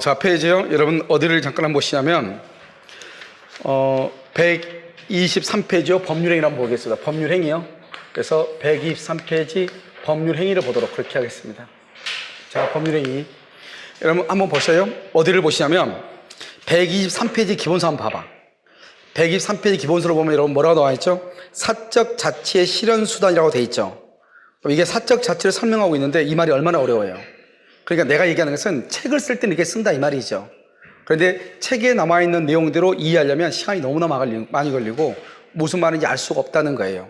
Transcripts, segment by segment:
자, 페이지요. 여러분 어디를 잠깐 한번 보시냐면 123페이지요. 법률행위를 한번 보겠습니다. 법률행위요. 그래서 123페이지 법률행위를 보도록 그렇게 하겠습니다. 자, 법률행위. 여러분 한번 보셔요. 어디를 보시냐면 123페이지 기본서 한번 봐봐. 123페이지 기본서로 보면 여러분 뭐라고 나와 있죠? 사적 자치의 실현수단이라고 돼 있죠. 이게 사적 자치를 설명하고 있는데 이 말이 얼마나 어려워요. 그러니까 내가 얘기하는 것은 책을 쓸 때는 이렇게 쓴다 이 말이죠. 그런데 책에 남아있는 내용대로 이해하려면 시간이 너무나 많이 걸리고 무슨 말인지 알 수가 없다는 거예요.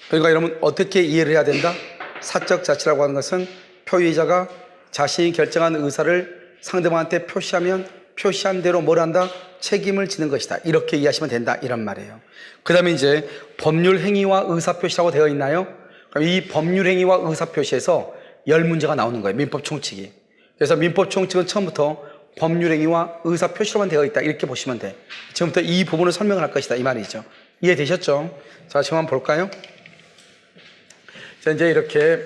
그러니까 여러분 어떻게 이해를 해야 된다? 사적 자치라고 하는 것은 표의자가 자신이 결정한 의사를 상대방한테 표시하면 표시한 대로 뭘 한다? 책임을 지는 것이다. 이렇게 이해하시면 된다. 이런 말이에요. 그 다음에 이제 법률 행위와 의사표시라고 되어 있나요? 그럼 이 법률 행위와 의사표시에서 10문제가 나오는 거예요. 민법 총칙이. 그래서 민법 총칙은 처음부터 법률 행위와 의사표시로만 되어 있다. 이렇게 보시면 돼. 지금부터 이 부분을 설명을 할 것이다. 이 말이죠. 이해되셨죠? 자, 지금 한번 볼까요? 자, 이제 이렇게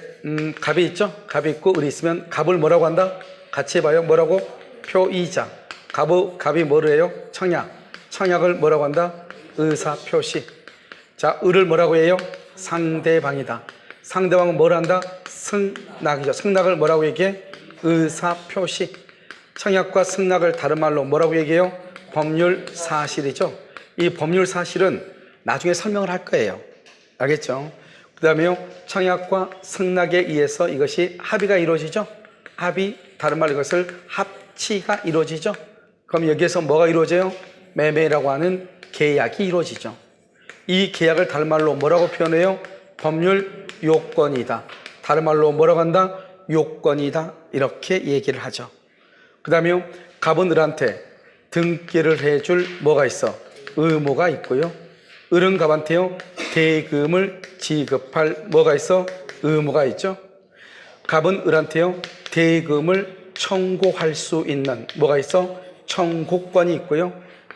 갑이 있죠? 갑이 있고 을이 있으면 갑을 뭐라고 한다? 같이 해봐요. 뭐라고? 표의자. 갑이 뭐를 해요? 청약. 청약을 뭐라고 한다? 의사표시. 자, 을을 뭐라고 해요? 상대방이다. 상대방은 뭘 한다? 승낙이죠. 승낙을 뭐라고 얘기해? 의사표시. 청약과 승낙을 다른 말로 뭐라고 얘기해요? 법률사실이죠. 이 법률사실은 나중에 설명을 할 거예요. 알겠죠? 그 다음에요, 청약과 승낙에 의해서 이것이 합의가 이루어지죠. 합의, 다른 말로 이것을 합치가 이루어지죠. 그럼 여기에서 뭐가 이루어져요? 매매라고 하는 계약이 이루어지죠. 이 계약을 다른 말로 뭐라고 표현해요? 법률 요건이다. 다른 말로 뭐라고 한다? 요건이다. 이렇게 얘기를 하죠. 그 다음에요, 갑은 을한테 등기를 해줄 뭐가 있어? 의무가 있고요. 을은 갑한테요, 대금을 지급할 뭐가 있어? 의무가 있죠. 갑은 을한테요, 대금을 청구할 수 있는 뭐가 있어? 청구권이 있고요.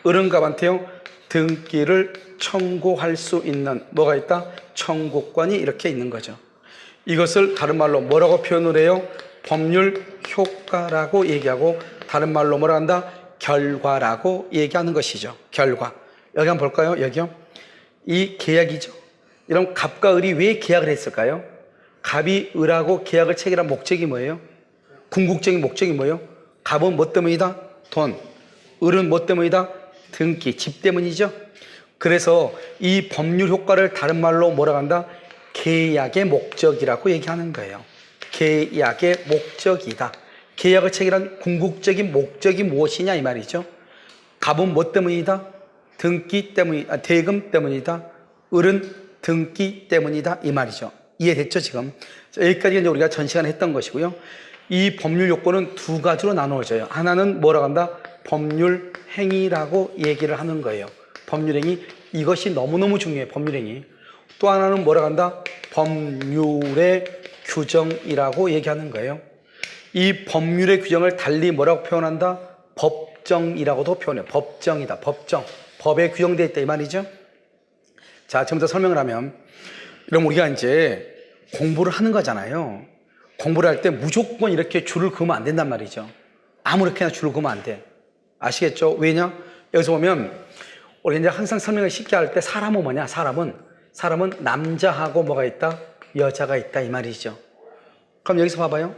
을은 갑한테요, 등기를 청구할 수 있는 뭐가 있다? 청구권이 이렇게 있는 거죠. 이것을 다른 말로 뭐라고 표현을 해요? 법률 효과라고 얘기하고 다른 말로 뭐라 한다? 결과라고 얘기하는 것이죠. 결과. 여기 한번 볼까요? 여기요. 이 계약이죠. 이런 갑과 을이 왜 계약을 했을까요? 갑이 을하고 계약을 체결한 목적이 뭐예요? 궁극적인 목적이 뭐예요? 갑은 뭐 때문이다? 돈. 을은 뭐 때문이다? 등기, 집 때문이죠. 그래서 이 법률 효과를 다른 말로 뭐라고 한다? 계약의 목적이라고 얘기하는 거예요. 계약의 목적이다. 계약을 체결한 궁극적인 목적이 무엇이냐 이 말이죠. 갑은 뭐 때문이다? 등기 때문이다. 대금 때문이다. 을은 등기 때문이다 이 말이죠. 이해됐죠 지금? 여기까지 이제 우리가 전 시간에 했던 것이고요. 이 법률 요건은 두 가지로 나누어져요. 하나는 뭐라고 한다? 법률 행위라고 얘기를 하는 거예요. 법률 행위. 이것이 너무너무 중요해요. 법률 행위. 또 하나는 뭐라고 한다? 법률의 규정이라고 얘기하는 거예요. 이 법률의 규정을 달리 뭐라고 표현한다? 법정이라고도 표현해요. 법정이다. 법정. 법에 규정되어 있다 이 말이죠. 자, 지금부터 설명을 하면 그럼 우리가 이제 공부를 하는 거잖아요. 공부를 할 때 무조건 이렇게 줄을 그으면 안 된단 말이죠. 아무렇게나 줄을 그으면 안 돼. 아시겠죠? 왜냐? 여기서 보면 우리 이제 항상 설명을 쉽게 할 때 사람은 뭐냐? 사람은 남자하고 뭐가 있다? 여자가 있다 이 말이죠. 그럼 여기서 봐봐요.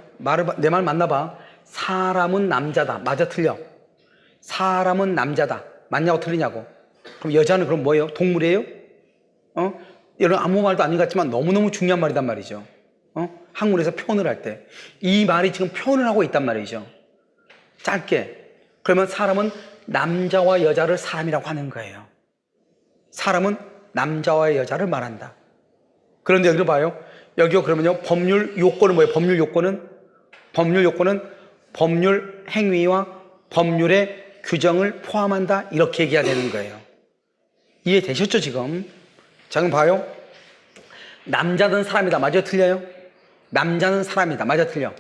내 말 맞나 봐. 사람은 남자다. 맞아 틀려? 사람은 남자다. 맞냐고 틀리냐고? 그럼 여자는 그럼 뭐예요? 동물이에요? 여러분 아무 말도 아닌 것 같지만 너무너무 중요한 말이란 말이죠. 한국에서 표현을 할 때. 이 말이 지금 표현을 하고 있단 말이죠. 짧게. 그러면 사람은 남자와 여자를 사람이라고 하는 거예요. 사람은 남자와 여자를 말한다. 그런데 여기로 봐요. 여기요 그러면요 법률 요건은 뭐예요? 법률 요건은 법률 행위와 법률의 규정을 포함한다. 이렇게 얘기해야 되는 거예요. 이해되셨죠 지금? 자 그럼 봐요. 남자는 사람이다. 맞아 틀려요? 남자는 사람이다. 맞아 틀려?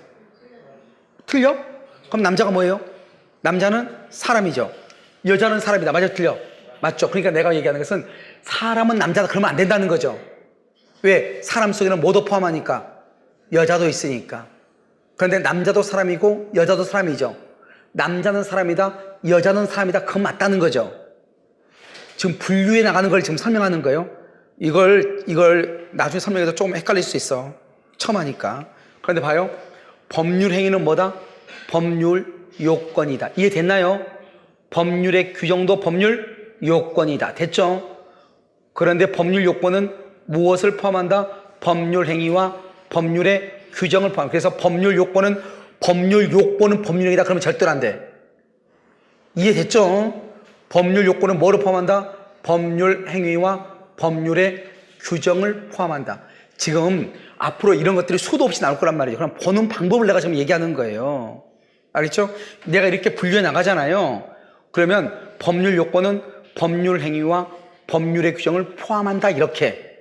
틀려? 그럼 남자가 뭐예요? 남자는 사람이죠. 여자는 사람이다. 맞아 틀려? 맞죠? 그러니까 내가 얘기하는 것은 사람은 남자다 그러면 안 된다는 거죠. 왜? 사람 속에는 뭐도 포함하니까 여자도 있으니까. 그런데 남자도 사람이고 여자도 사람이죠. 남자는 사람이다, 여자는 사람이다. 그건 맞다는 거죠. 지금 분류해 나가는 걸 지금 설명하는 거예요. 이걸 나중에 설명해도 조금 헷갈릴 수 있어. 처음 하니까. 그런데 봐요. 법률 행위는 뭐다? 법률 요건이다. 이해됐나요? 법률의 규정도 법률 요건이다. 됐죠? 그런데 법률 요건은 무엇을 포함한다? 법률 행위와 법률의 규정을 포함한다. 그래서 법률 요건은 법률 행위다. 그러면 절대로 안 돼. 이해됐죠? 법률 요건은 뭐를 포함한다? 법률 행위와 법률의 규정을 포함한다. 지금 앞으로 이런 것들이 수도 없이 나올 거란 말이죠. 그럼 보는 방법을 내가 지금 얘기하는 거예요. 알겠죠? 내가 이렇게 분류해 나가잖아요. 그러면 법률 요건은 법률 행위와 법률의 규정을 포함한다. 이렇게.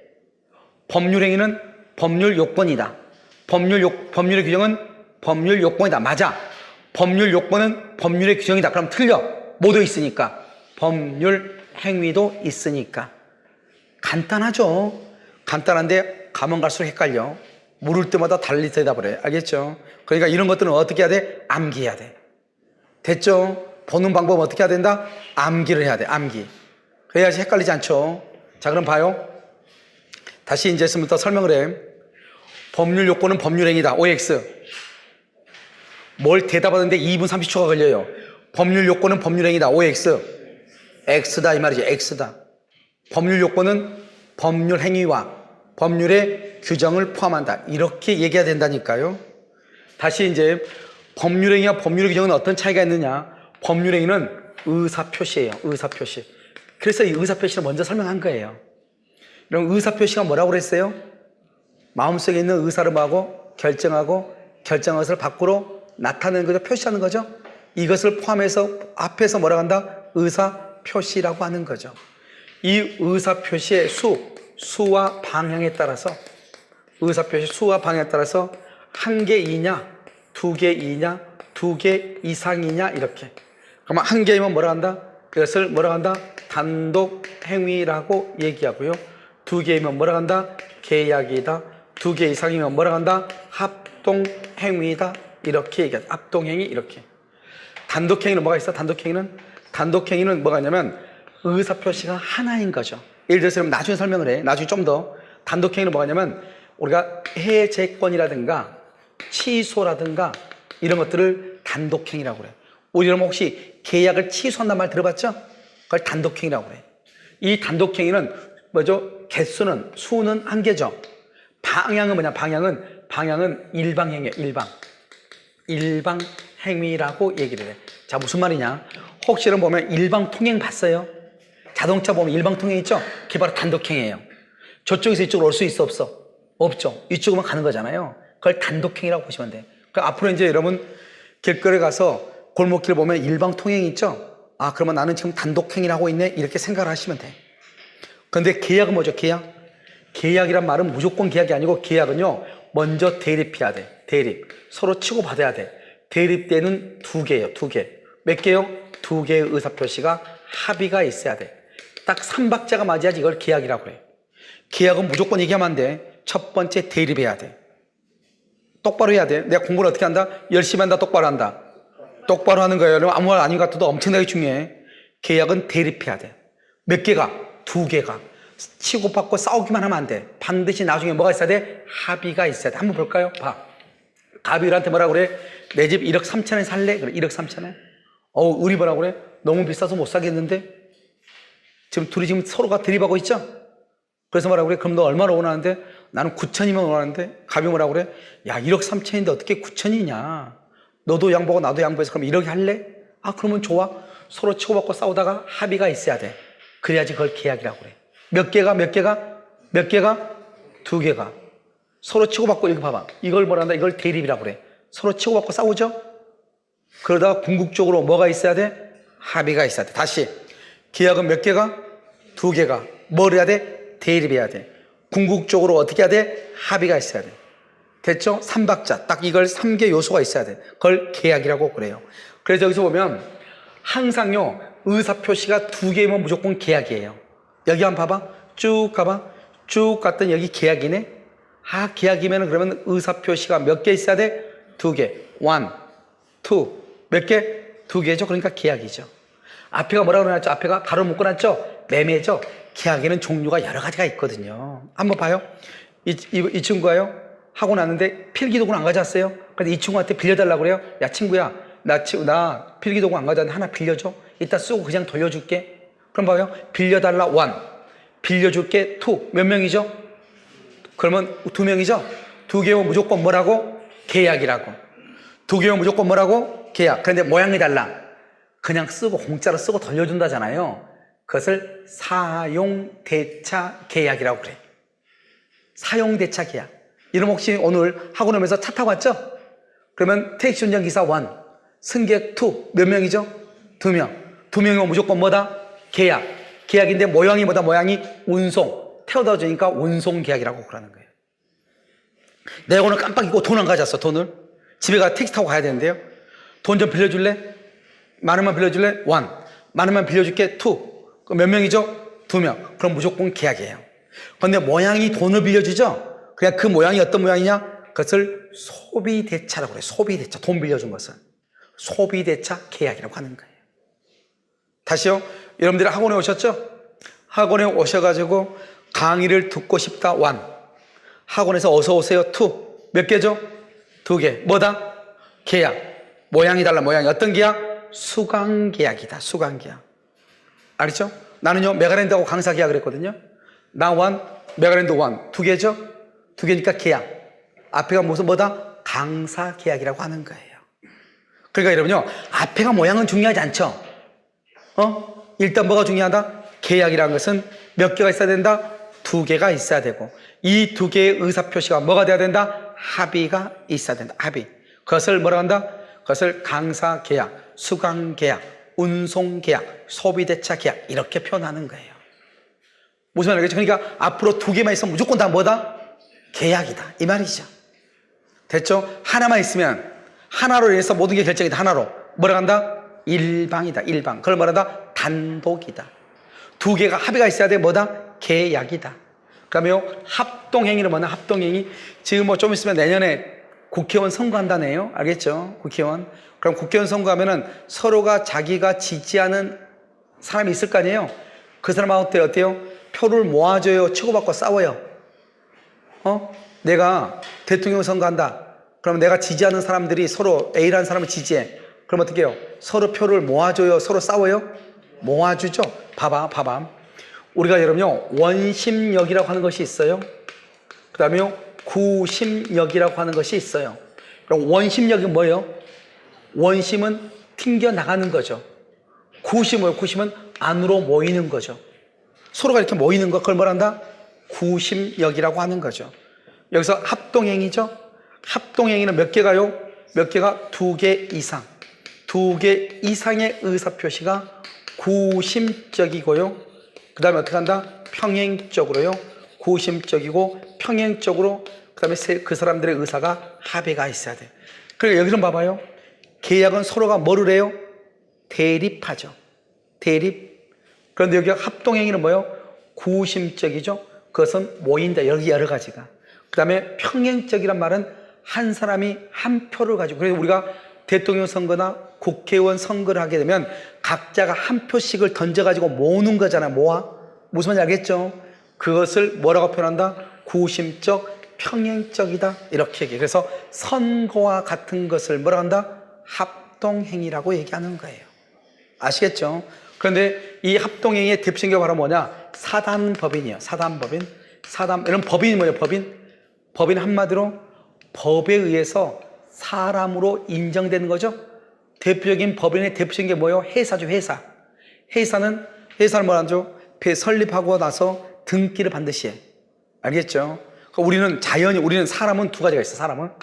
법률 행위는 법률 요건이다. 법률의 규정은 법률 요건이다. 맞아. 법률 요건은 법률의 규정이다. 그럼 틀려. 뭐도 있으니까. 법률 행위도 있으니까. 간단하죠? 간단한데 가면 갈수록 헷갈려. 물을 때마다 달리 대답을 해. 알겠죠? 그러니까 이런 것들은 어떻게 해야 돼? 암기해야 돼. 됐죠? 보는 방법 어떻게 해야 된다? 암기를 해야 돼. 암기. 그래야지 헷갈리지 않죠? 자, 그럼 봐요. 다시 이제부터 설명을 해. 법률 요건은 법률 행위다. OX. 뭘 대답하는데 2분 30초가 걸려요. 법률 요건은 법률 행위다. OX. X다 이 말이죠. X다. 법률 요건은 법률 행위와 법률의 규정을 포함한다. 이렇게 얘기해야 된다니까요. 다시 이제 법률 행위와 법률의 규정은 어떤 차이가 있느냐. 법률 행위는 의사표시예요. 의사표시. 그래서 이 의사표시를 먼저 설명한 거예요. 그럼 의사표시가 뭐라고 그랬어요? 마음속에 있는 의사를 뭐하고 결정하고 결정한 것을 밖으로 나타내는 거죠. 표시하는 거죠. 이것을 포함해서 앞에서 뭐라고 한다? 의사표시라고 하는 거죠. 이 의사표시의 수와 방향에 따라서 의사표시 수와 방향에 따라서 한 개 이냐, 두 개 이냐, 두 개 이상이냐 이렇게. 그러면 한 개이면 뭐라 한다? 그것을 뭐라 한다? 단독 행위라고 얘기하고요. 두 개이면 뭐라 한다? 계약이다. 두 개 이상이면 뭐라 한다? 합동 행위다. 이렇게 얘기하죠. 합동 행위 이렇게. 단독 행위는 뭐가 있어? 단독 행위는 뭐가 있냐면 의사표시가 하나인 거죠. 예를 들어서 나중에 설명을 해. 나중에 좀 더. 단독 행위는 뭐가 있냐면 우리가 해제권이라든가 취소라든가 이런 것들을 단독 행위라고 그래. 우리 여러분 혹시 계약을 취소한다는 말 들어봤죠? 그걸 단독 행위라고 그래. 이 단독 행위는 뭐죠? 개수는 수는 한 개죠. 방향은 뭐냐? 방향은 일방 행위예요. 일방 행위라고 얘기를 해. 자, 무슨 말이냐? 혹시 여러분 보면 일방 통행 봤어요? 자동차 보면 일방 통행 있죠? 그게 바로 단독 행위예요. 저쪽에서 이쪽으로 올 수 있어 없어? 없죠. 이쪽으로만 가는 거잖아요. 그걸 단독 행위라고 보시면 돼. 그러니까 앞으로 이제 여러분 길거리 가서 골목길 보면 일방 통행이 있죠? 아, 그러면 나는 지금 단독 행위를 하고 있네? 이렇게 생각을 하시면 돼. 그런데 계약은 뭐죠? 계약이란 말은 무조건 계약이 아니고 계약은요, 먼저 대립해야 돼. 대립. 서로 치고받아야 돼. 대립되는 두 개예요. 두 개. 몇 개요? 두 개의 의사표시가 합의가 있어야 돼. 딱 3박자가 맞아야지 이걸 계약이라고 해. 계약은 무조건 얘기하면 안 돼. 첫 번째 대립해야 돼. 똑바로 해야 돼. 내가 공부를 어떻게 한다? 열심히 한다, 똑바로 한다. 똑바로 하는 거예요. 여러분 아무 말 아닌 것 같아도 엄청나게 중요해. 계약은 대립해야 돼. 몇 개가? 두 개가. 치고받고 싸우기만 하면 안 돼. 반드시 나중에 뭐가 있어야 돼? 합의가 있어야 돼. 한번 볼까요? 봐. 가비들한테 뭐라 그래? 내 집 1억 3천에 살래? 그래, 1억 3천에. 우리 뭐라 그래? 너무 비싸서 못 사겠는데? 지금 둘이 지금 서로가 대립하고 있죠? 그래서 뭐라 그래? 그럼 너 얼마나 원하는데? 나는 9천이면 원하는데? 가비 뭐라 그래? 야, 1억 3천인데 어떻게 9천이냐? 너도 양보하고 나도 양보해서 그럼 1억이 할래? 아, 그러면 좋아. 서로 치고받고 싸우다가 합의가 있어야 돼. 그래야지 그걸 계약이라고 그래. 몇 개가? 두 개가. 서로 치고받고, 이거 봐봐. 이걸 뭐라 한다? 이걸 대립이라고 그래. 서로 치고받고 싸우죠? 그러다가 궁극적으로 뭐가 있어야 돼? 합의가 있어야 돼. 다시. 계약은 몇 개가? 두 개가. 뭘 해야 돼? 대립해야 돼. 궁극적으로 어떻게 해야 돼? 합의가 있어야 돼. 됐죠? 3박자. 딱 이걸 3개 요소가 있어야 돼. 그걸 계약이라고 그래요. 그래서 여기서 보면 항상요, 의사표시가 두 개면 무조건 계약이에요. 여기 한번 봐봐. 쭉 가봐. 쭉 갔더니 여기 계약이네. 아, 계약이면 그러면 의사표시가 몇 개 있어야 돼? 두 개. 1, 2. 몇 개? 두 개죠. 그러니까 계약이죠. 앞에가 뭐라고 해놨죠? 앞에가 가로 묶어놨죠? 매매죠. 계약에는 종류가 여러 가지가 있거든요. 한번 봐요. 이 친구가요, 하고 났는데 필기도구는 안 가져왔어요. 근데 이 친구한테 빌려달라고 그래요. 야, 친구야, 나 필기도구 안 가져왔는데 하나 빌려줘. 이따 쓰고 그냥 돌려줄게. 그럼 봐요. 빌려달라 1, 빌려줄게 2. 몇 명이죠? 그러면 2명이죠? 2개면 무조건 뭐라고? 계약이라고. 2개면 무조건 뭐라고? 계약. 그런데 모양이 달라. 그냥 쓰고 공짜로 쓰고 돌려준다잖아요. 그것을 사용대차 계약이라고 그래. 사용대차 계약. 이름 혹시 오늘 학원 오면서 차 타고 왔죠? 그러면 택시 운전기사 1, 승객 2. 몇 명이죠? 2명. 2명이면 무조건 뭐다? 계약. 계약인데 모양이 뭐다? 모양이 운송. 태워다 주니까 운송 계약이라고 그러는 거예요. 내가 오늘 깜빡 잊고 돈 안 가져왔어. 돈을. 집에 가 택시 타고 가야 되는데요. 돈 좀 빌려줄래? 만 원만 빌려줄래? 1. 만 원만 빌려줄게 2. 그럼 몇 명이죠? 2명. 그럼 무조건 계약이에요. 그런데 모양이 돈을 빌려주죠? 그냥 그 모양이 어떤 모양이냐? 그것을 소비대차라고 그래요. 소비대차. 돈 빌려준 것을 소비대차 계약이라고 하는 거예요. 다시요. 여러분들이 학원에 오셨죠? 학원에 오셔가지고 강의를 듣고 싶다 1. 학원에서 어서 오세요 2. 몇 개죠? 2개. 뭐다? 계약. 모양이 달라. 모양이 어떤 계약? 수강 계약이다. 수강 계약. 알겠죠? 나는요 메가랜드하고 강사 계약을 했거든요. 나 1, 메가랜드 1. 2개죠? 2개니까 계약. 앞에가 무슨 뭐다? 강사 계약이라고 하는 거예요. 그러니까 여러분요, 앞에가 모양은 중요하지 않죠? 일단 뭐가 중요하다? 계약이라는 것은 몇 개가 있어야 된다? 2개가 있어야 되고, 이 2개의 의사표시가 뭐가 돼야 된다? 합의가 있어야 된다. 합의. 그것을 뭐라고 한다? 그것을 강사 계약, 수강 계약, 운송 계약, 소비대차 계약, 이렇게 표현하는 거예요. 무슨 말이겠죠? 그러니까 앞으로 2개만 있으면 무조건 다 뭐다? 계약이다. 이 말이죠. 됐죠? 하나만 있으면 하나로 인해서 모든 게 결정이다. 하나로. 뭐라고 한다? 일방이다. 일방. 그걸 말한다? 단독이다. 2개가 합의가 있어야 돼. 뭐다? 계약이다. 그러면 합동행위는 뭐냐? 합동행위. 지금 뭐 좀 있으면 내년에 국회의원 선거한다네요. 알겠죠? 국회의원. 그럼 국회의원 선거하면은 서로가 자기가 지지하는 사람이 있을 거 아니에요? 그 사람한테 어때요? 표를 모아줘요? 치고받고 싸워요? 내가 대통령 선거한다. 그럼 내가 지지하는 사람들이 서로 A라는 사람을 지지해. 그럼 어떻게 해요? 서로 표를 모아줘요? 서로 싸워요? 모아주죠? 봐봐. 우리가 여러분요, 원심력이라고 하는 것이 있어요. 그 다음에 구심력이라고 하는 것이 있어요. 그럼 원심력이 뭐예요? 원심은 튕겨나가는 거죠. 구심은 안으로 모이는 거죠. 서로가 이렇게 모이는 거, 그걸 뭐란다? 구심력이라고 하는 거죠. 여기서 합동행위죠. 합동행위는 몇 개가요? 몇 개가? 2개 이상. 2개 이상의 의사표시가 구심적이고요. 그 다음에 어떻게 한다? 평행적으로요. 구심적이고 평행적으로, 그 다음에 그 사람들의 의사가 합의가 있어야 돼요. 그러니까 여기 좀 봐봐요. 계약은 서로가 뭐를 해요? 대립하죠. 대립. 그런데 여기 합동행위는 뭐예요? 구심적이죠. 그것은 모인다. 여기 여러 가지가. 그 다음에 평행적이란 말은 한 사람이 한 표를 가지고, 그래서 우리가 대통령 선거나 국회의원 선거를 하게 되면 각자가 한 표씩을 던져가지고 모으는 거잖아. 모아. 무슨 말인지 알겠죠? 그것을 뭐라고 표현한다? 구심적, 평행적이다. 이렇게 얘기해. 그래서 선거와 같은 것을 뭐라고 한다? 합동행위라고 얘기하는 거예요. 아시겠죠? 그런데 이 합동행위의 대표적인 게 바로 뭐냐? 사단법인이에요. 사단법인. 이런 법인이 뭐예요? 법인 한마디로 법에 의해서 사람으로 인정되는 거죠. 대표적인 법인의 대표적인 게 뭐예요? 회사죠. 회사는 뭐라 하죠? 설립하고 나서 등기를 반드시 해. 알겠죠? 우리는 사람은 두 가지가 있어요.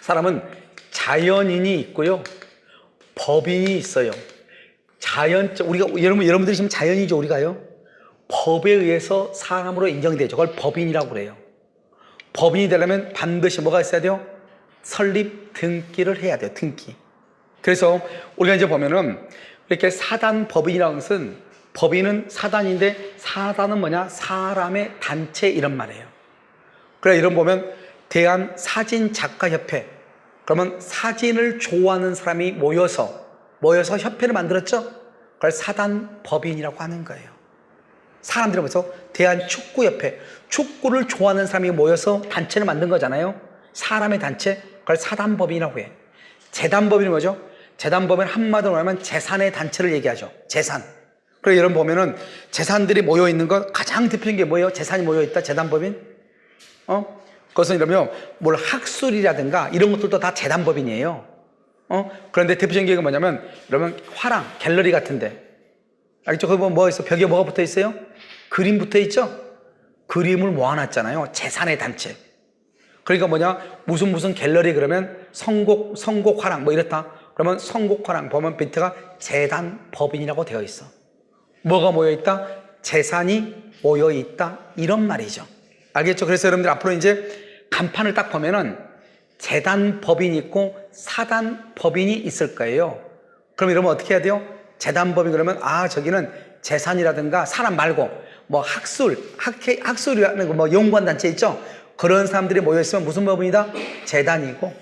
사람은 자연인이 있고요, 법인이 있어요. 여러분들이 지금 자연이죠, 우리가요. 법에 의해서 사람으로 인정되죠. 그걸 법인이라고 그래요. 법인이 되려면 반드시 뭐가 있어야 돼요? 설립 등기를 해야 돼요. 등기. 그래서 우리가 이제 보면은 이렇게 사단 법인이라는 것은, 법인은 사단인데 사단은 뭐냐? 사람의 단체 이런 말이에요. 그래, 이런 보면 대한사진작가협회, 그러면 사진을 좋아하는 사람이 모여서 모여서 협회를 만들었죠? 그걸 사단법인이라고 하는 거예요. 사람들이 모여서 대한축구협회, 축구를 좋아하는 사람이 모여서 단체를 만든 거잖아요. 사람의 단체, 그걸 사단법인이라고 해. 재단법인이 뭐죠? 재단법인 한마디로 말하면 재산의 단체를 얘기하죠. 재산. 그래서 여러분 보면은 재산들이 모여있는 것 가장 대표적인 게 뭐예요? 재산이 모여있다, 재단법인? 그것은 이러면 뭘 학술이라든가 이런 것들도 다 재단법인이에요. 그런데 대표적인 게 뭐냐면 여러분 화랑, 갤러리 같은데 알겠죠? 거기 뭐 있어? 벽에 뭐가 붙어 있어요? 그림 붙어 있죠? 그림을 모아놨잖아요. 재산의 단체. 그러니까 뭐냐? 무슨 갤러리 그러면 성곡 화랑 뭐 이랬다. 그러면 성곡 화랑 보면 밑에가 재단법인이라고 되어 있어. 뭐가 모여있다? 재산이 모여있다. 이런 말이죠. 알겠죠? 그래서 여러분들 앞으로 이제 간판을 딱 보면은 재단법인이 있고 사단법인이 있을 거예요. 그럼 이러면 어떻게 해야 돼요? 재단법인 그러면 저기는 재산이라든가 사람 말고 뭐 학술이라는 거 뭐 연구한 단체 있죠? 그런 사람들이 모여있으면 무슨 법인이다? 재단이고.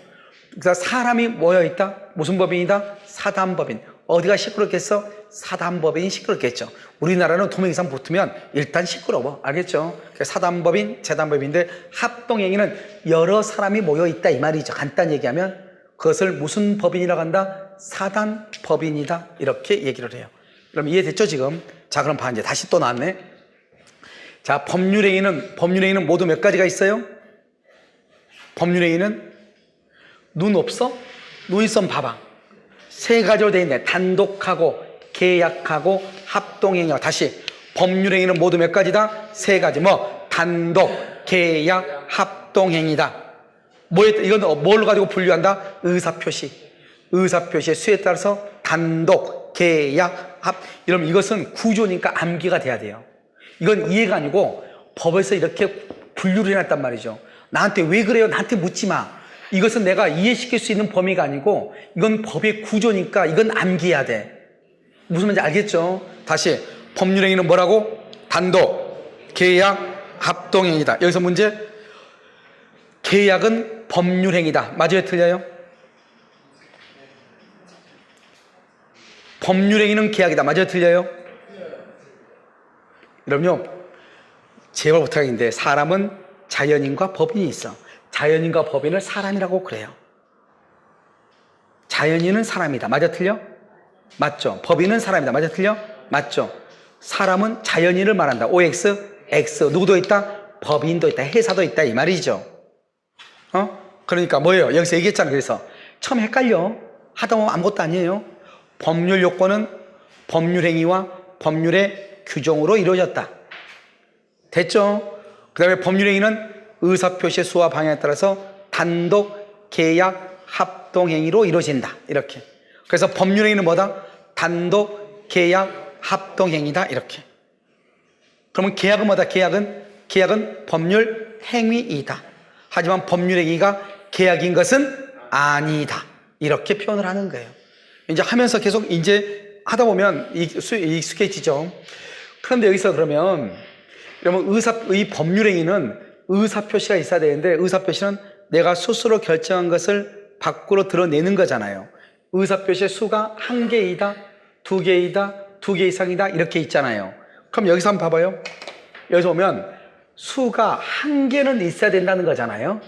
그래서 사람이 모여있다? 무슨 법인이다? 사단법인. 어디가 시끄럽겠어? 사단법인이 시끄럽겠죠. 우리나라는 2명 이상 붙으면 일단 시끄러워. 알겠죠? 사단법인, 재단법인인데 합동행위는 여러 사람이 모여있다 이 말이죠. 간단히 얘기하면 그것을 무슨 법인이라고 한다? 사단법인이다. 이렇게 얘기를 해요. 그럼 이해됐죠 지금? 자 그럼 봐 이제 다시 또 나왔네. 자 법률행위는 모두 몇 가지가 있어요? 법률행위는 눈 없어? 눈 있으면 봐봐. 3가지로 되어 있네. 단독하고 계약하고 합동행위하고. 다시 법률행위는 모두 몇 가지다? 3가지. 뭐 단독, 계약, 합동행위다. 이건 뭘 가지고 분류한다? 의사표시. 의사표시의 수에 따라서 단독, 계약, 이러면 이것은 구조니까 암기가 돼야 돼요. 이건 이해가 아니고 법에서 이렇게 분류를 해놨단 말이죠. 나한테 왜 그래요? 나한테 묻지 마. 이것은 내가 이해시킬 수 있는 범위가 아니고 이건 법의 구조니까 이건 암기해야 돼. 무슨 말인지 알겠죠? 다시 법률행위는 뭐라고? 단독, 계약, 합동행위다. 여기서 문제. 계약은 법률행위다. 맞아요? 틀려요? 법률행위는 계약이다. 맞아요? 틀려요? 그럼요. 제발 부탁인데 사람은 자연인과 법인이 있어. 자연인과 법인을 사람이라고 그래요. 자연인은 사람이다. 맞아 틀려? 맞죠. 법인은 사람이다. 맞아 틀려? 맞죠. 사람은 자연인을 말한다. OX, X. 누구도 있다? 법인도 있다. 회사도 있다. 이 말이죠. 그러니까 뭐예요? 여기서 얘기했잖아. 그래서 처음 헷갈려. 하다 보면 아무것도 아니에요. 법률 요건은 법률행위와 법률의 규정으로 이루어졌다. 됐죠? 그 다음에 법률행위는 의사표시의 수와 방향에 따라서 단독, 계약, 합동행위로 이루어진다. 이렇게. 그래서 법률행위는 뭐다? 단독, 계약, 합동행위다. 이렇게. 그러면 계약은 뭐다? 계약은 법률행위이다. 하지만 법률행위가 계약인 것은 아니다. 이렇게 표현을 하는 거예요. 이제 하면서 계속 이제 하다 보면 익숙해지죠. 그런데 여기서 그러면 이 법률행위는 의사표시가 있어야 되는데 의사표시는 내가 스스로 결정한 것을 밖으로 드러내는 거잖아요. 의사표시의 수가 1개이다, 2개이다, 2개 이상이다 이렇게 있잖아요. 그럼 여기서 한번 봐봐요. 여기서 보면 수가 1개는 있어야 된다는 거잖아요.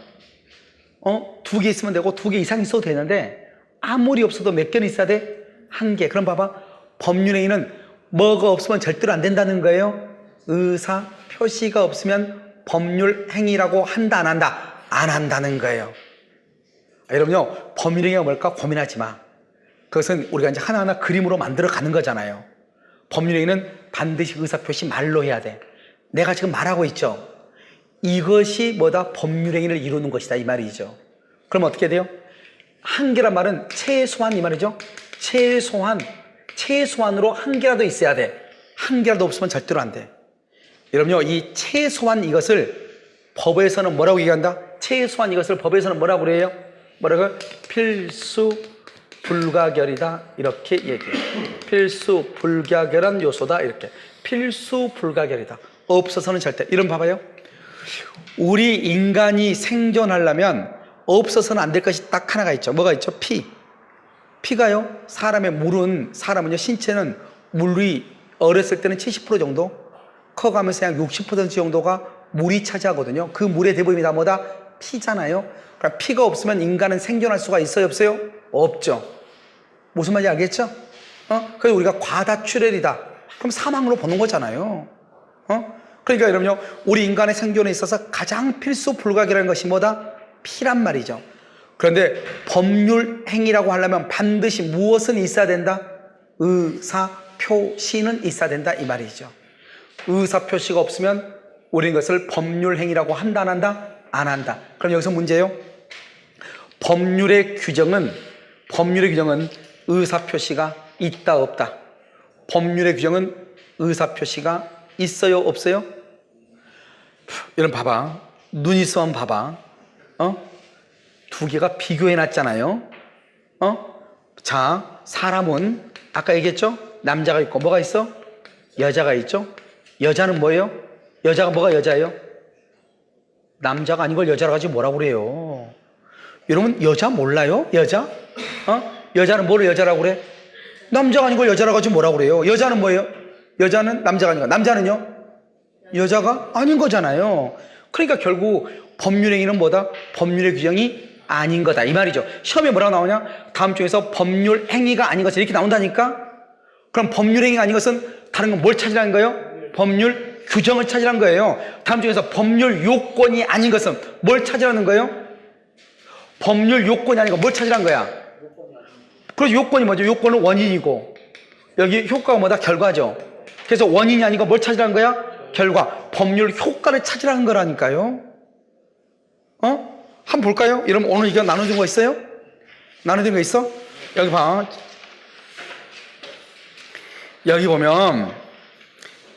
2개 있으면 되고 2개 이상 있어도 되는데 아무리 없어도 몇 개는 있어야 돼? 1개. 그럼 봐봐. 법률행위는 뭐가 없으면 절대로 안 된다는 거예요. 의사표시가 없으면 법률행위라고 한다 안 한다? 안 한다는 거예요. 여러분요 법률행위가 뭘까 고민하지 마. 그것은 우리가 이제 하나하나 그림으로 만들어 가는 거잖아요. 법률행위는 반드시 의사표시 말로 해야 돼. 내가 지금 말하고 있죠. 이것이 뭐다? 법률행위를 이루는 것이다 이 말이죠. 그럼 어떻게 돼요? 1개란 말은 최소한 이 말이죠. 최소한으로 1개라도 있어야 돼. 1개라도 없으면 절대로 안 돼. 여러분요 이 최소한 이것을 법에서는 뭐라고 얘기한다? 최소한 이것을 법에서는 뭐라고 그래요? 뭐라고? 필수 불가결이다 이렇게 얘기해요. 필수 불가결한 요소다 이렇게. 필수 불가결이다. 없어서는 절대. 이런 봐봐요. 우리 인간이 생존하려면 없어서는 안 될 것이 딱 하나가 있죠. 뭐가 있죠? 피. 피가요, 사람은요, 신체는 물이 어렸을 때는 70% 정도, 커가면서 약 60% 정도가 물이 차지하거든요. 그 물의 대부분이 다 뭐다? 피잖아요. 그러니까 피가 없으면 인간은 생존할 수가 있어요, 없어요? 없죠. 무슨 말인지 알겠죠? 그래서 우리가 과다출혈이다. 그럼 사망으로 보는 거잖아요. 그러니까 여러분요, 우리 인간의 생존에 있어서 가장 필수 불가결한 것이 뭐다? 피란 말이죠. 그런데 법률 행위라고 하려면 반드시 무엇은 있어야 된다? 의사표시는 있어야 된다, 이 말이죠. 의사표시가 없으면 우리는 것을 법률 행위라고 한다, 안 한다? 안 한다. 그럼 여기서 문제예요. 법률의 규정은 의사표시가 있다, 없다. 법률의 규정은 의사표시가 있어요, 없어요? 여러분 봐봐. 눈 있으면 봐봐. 두 개가 비교해 놨잖아요. 자, 사람은 아까 얘기했죠? 남자가 있고 뭐가 있어? 여자가 있죠? 여자는 뭐예요? 여자가 뭐가 여자예요? 남자가 아닌 걸 여자라고 하지 뭐라고 그래요? 여러분 여자 몰라요? 여자? 여자는 뭐를 여자라고 그래? 남자가 아닌 걸 여자라고 하지 뭐라고 그래요? 여자는 뭐예요? 여자는 남자가 아닌 거. 남자는요? 여자가 아닌 거잖아요. 그러니까 결국 법률행위는 뭐다? 법률의 규정이 아닌 거다, 이 말이죠. 시험에 뭐라고 나오냐? 다음 중에서 법률행위가 아닌 것은 이렇게 나온다니까? 그럼 법률행위가 아닌 것은 다른 건 뭘 찾으라는 거예요? 법률 규정을 찾으라는 거예요. 다음 중에서 법률 요건이 아닌 것은 뭘 찾으라는 거예요? 법률 요건이 아닌 거 뭘 찾으라는 거야? 그래서 요건이 뭐죠? 요건은 원인이고, 여기 효과가 뭐다? 결과죠. 그래서 원인이 아닌 거 뭘 찾으라는 거야? 결과. 법률 효과를 찾으라는 거라니까요. 한번 볼까요? 여러분 오늘 이거 나눠준 거 있어요? 나눠준 거 있어? 여기 봐. 여기 보면